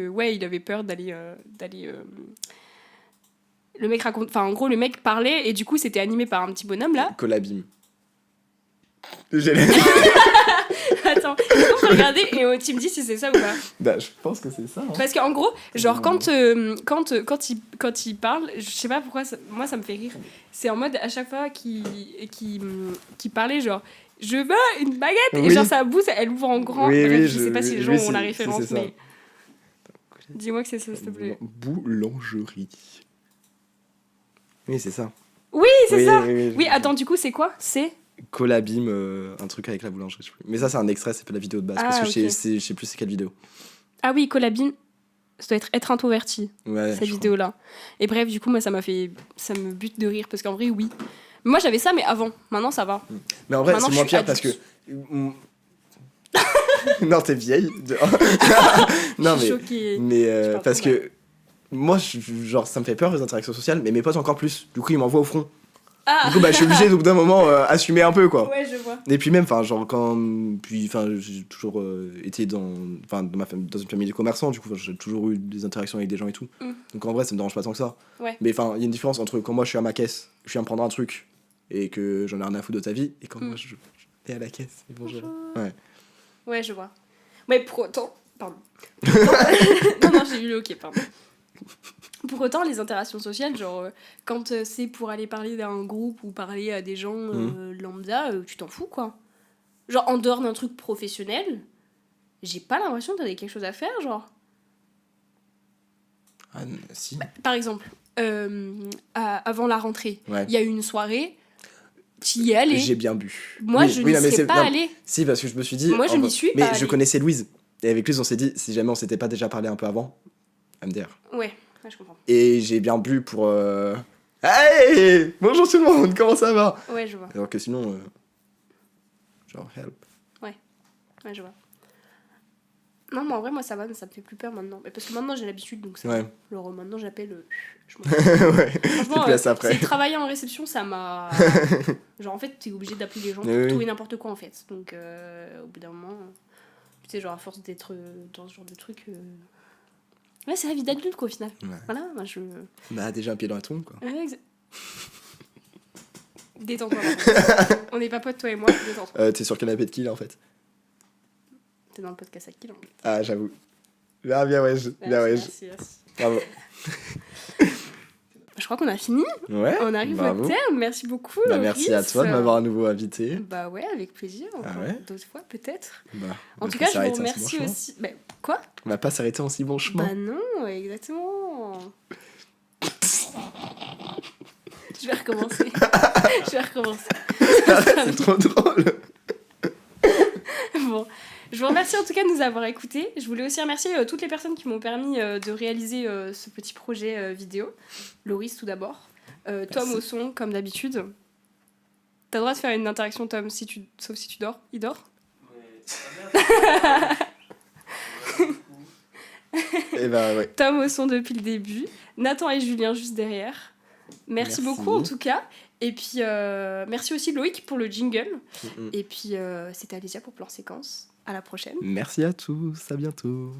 ouais, il avait peur d'aller... Le mec raconte... Enfin, en gros, le mec parlait et du coup, c'était animé par un petit bonhomme, là. Colabim. J'ai Attends, est-ce qu'on peut regarder et tu me dis si c'est ça ou pas? Bah, je pense que c'est ça. Hein. Parce qu'en gros, genre quand il parle, je sais pas pourquoi, moi ça me fait rire. C'est en mode à chaque fois qu'il parlait, genre je veux une baguette et Oui. genre sa bouche elle ouvre en grand. Oui, Bref, oui, je sais pas si les gens oui, ont la c'est référence, ça. mais dis-moi que c'est ça, s'il te plaît. Boulangerie. Oui, c'est ça. Oui, c'est ça. Oui, Oui, attends, du coup, c'est quoi? C'est Colabim, un truc avec la boulangerie, je sais plus. Mais ça, c'est un extrait, c'est pas la vidéo de base. Parce Ah, que ok. je sais plus c'est quelle vidéo. ah oui, Colabine. Ça doit être introverti. Ouais, cette je vidéo-là. Et bref, du coup, moi, ça me bute de rire parce qu'en vrai, oui. Moi, j'avais ça, mais avant. Maintenant, ça va. crois. Mais en vrai, Maintenant, c'est je moins suis pire parce que. adulte. Non, t'es vieille. Non, Je suis mais. choquée. Mais Je parle parce trop que. Moi, genre, ça me fait peur les interactions sociales, mais mes potes encore plus. Du coup, ils m'envoient au front. Ah Du coup, bah, je suis obligé, au bout d'un moment, assumer un peu, quoi. Ouais, je vois. Et puis même, enfin, genre j'ai toujours été dans une famille de commerçants, du coup, j'ai toujours eu des interactions avec des gens et tout. Mm. Donc en vrai, ça me dérange pas tant que ça. Ouais. Mais enfin, il y a une différence entre quand moi je suis à ma caisse, je viens me prendre un truc et que j'en ai rien à foutre de ta vie, et quand moi je es à la caisse. Et bonjour. Ouais. Ouais, je vois. Mais pour autant... Pardon. non, j'ai eu le ok, pardon. Pour autant, les interactions sociales, genre, quand c'est pour aller parler d'un groupe ou parler à des gens lambda, tu t'en fous, quoi. Genre, en dehors d'un truc professionnel, j'ai pas l'impression que t'avais quelque chose à faire, genre. Ah, si. Par exemple, avant la rentrée, il Ouais. y a eu une soirée, t'y y es allé. J'ai bien bu. Moi, Oui, je oui, n'y non, mais serais c'est- pas non, allée. Si, parce que je me suis dit. Moi, je n'y suis mais pas je allée. connaissais Louise. Et avec Louise, on s'est dit, si jamais on s'était pas déjà parlé un peu avant, MDR. Ouais, je comprends. Et j'ai bien bu pour. Hey, bonjour tout le monde, comment ça va? Ouais, je vois. Alors que sinon. Genre, help. Ouais, je vois. Non, mais en vrai, moi, ça va, mais ça me fait plus peur maintenant. Mais parce que maintenant, j'ai l'habitude, donc ça Ouais. va. Alors, maintenant, j'appelle... je m'en fous. Ouais, Franchement, t'es plus à ça après. c'est travailler en réception, ça m'a... genre, en fait, t'es obligé d'appeler les gens pour Oui. tout et n'importe quoi, en fait. Donc, au bout d'un moment... Tu sais, genre, à force d'être dans ce genre de truc... Ouais, c'est la vie d'adulte, quoi, au final. Ouais. Voilà, moi, je... Bah, déjà un pied dans la tombe, quoi. Ouais, détends-toi, par contre. On n'est pas potes, toi et moi, détends-toi. T'es sur le canapé de qui, là, en fait? T'es dans le podcast à qui, là? Ah, j'avoue. Ah, bien, ouais, bien, ouais. Merci. Bravo. Je crois qu'on a fini. Ouais. On arrive bravo. au terme. Merci beaucoup. Bah, merci à Loris. toi de m'avoir à nouveau invité. Bah ouais, avec plaisir. Ah ouais D'autres fois, peut-être. Bah, En on tout peut cas, je s'arrêter vous en si bon remercie chemin. aussi. Bah, quoi On va pas s'arrêter en si bon chemin. Bah non, exactement. Je vais recommencer. C'est trop drôle. Bon. Je vous remercie en tout cas de nous avoir écoutés. Je voulais aussi remercier toutes les personnes qui m'ont permis de réaliser ce petit projet vidéo. Loris tout d'abord. Tom au son, comme d'habitude. T'as le droit de faire une interaction, Tom, sauf si tu dors. Il dort. Et bah ouais. Tom au son depuis le début. Nathan et Julien juste derrière. Merci beaucoup en tout cas. Et puis merci aussi Loïc pour le jingle. Et puis c'était Alésia pour Plan Séquence. À la prochaine. Merci à tous, à bientôt.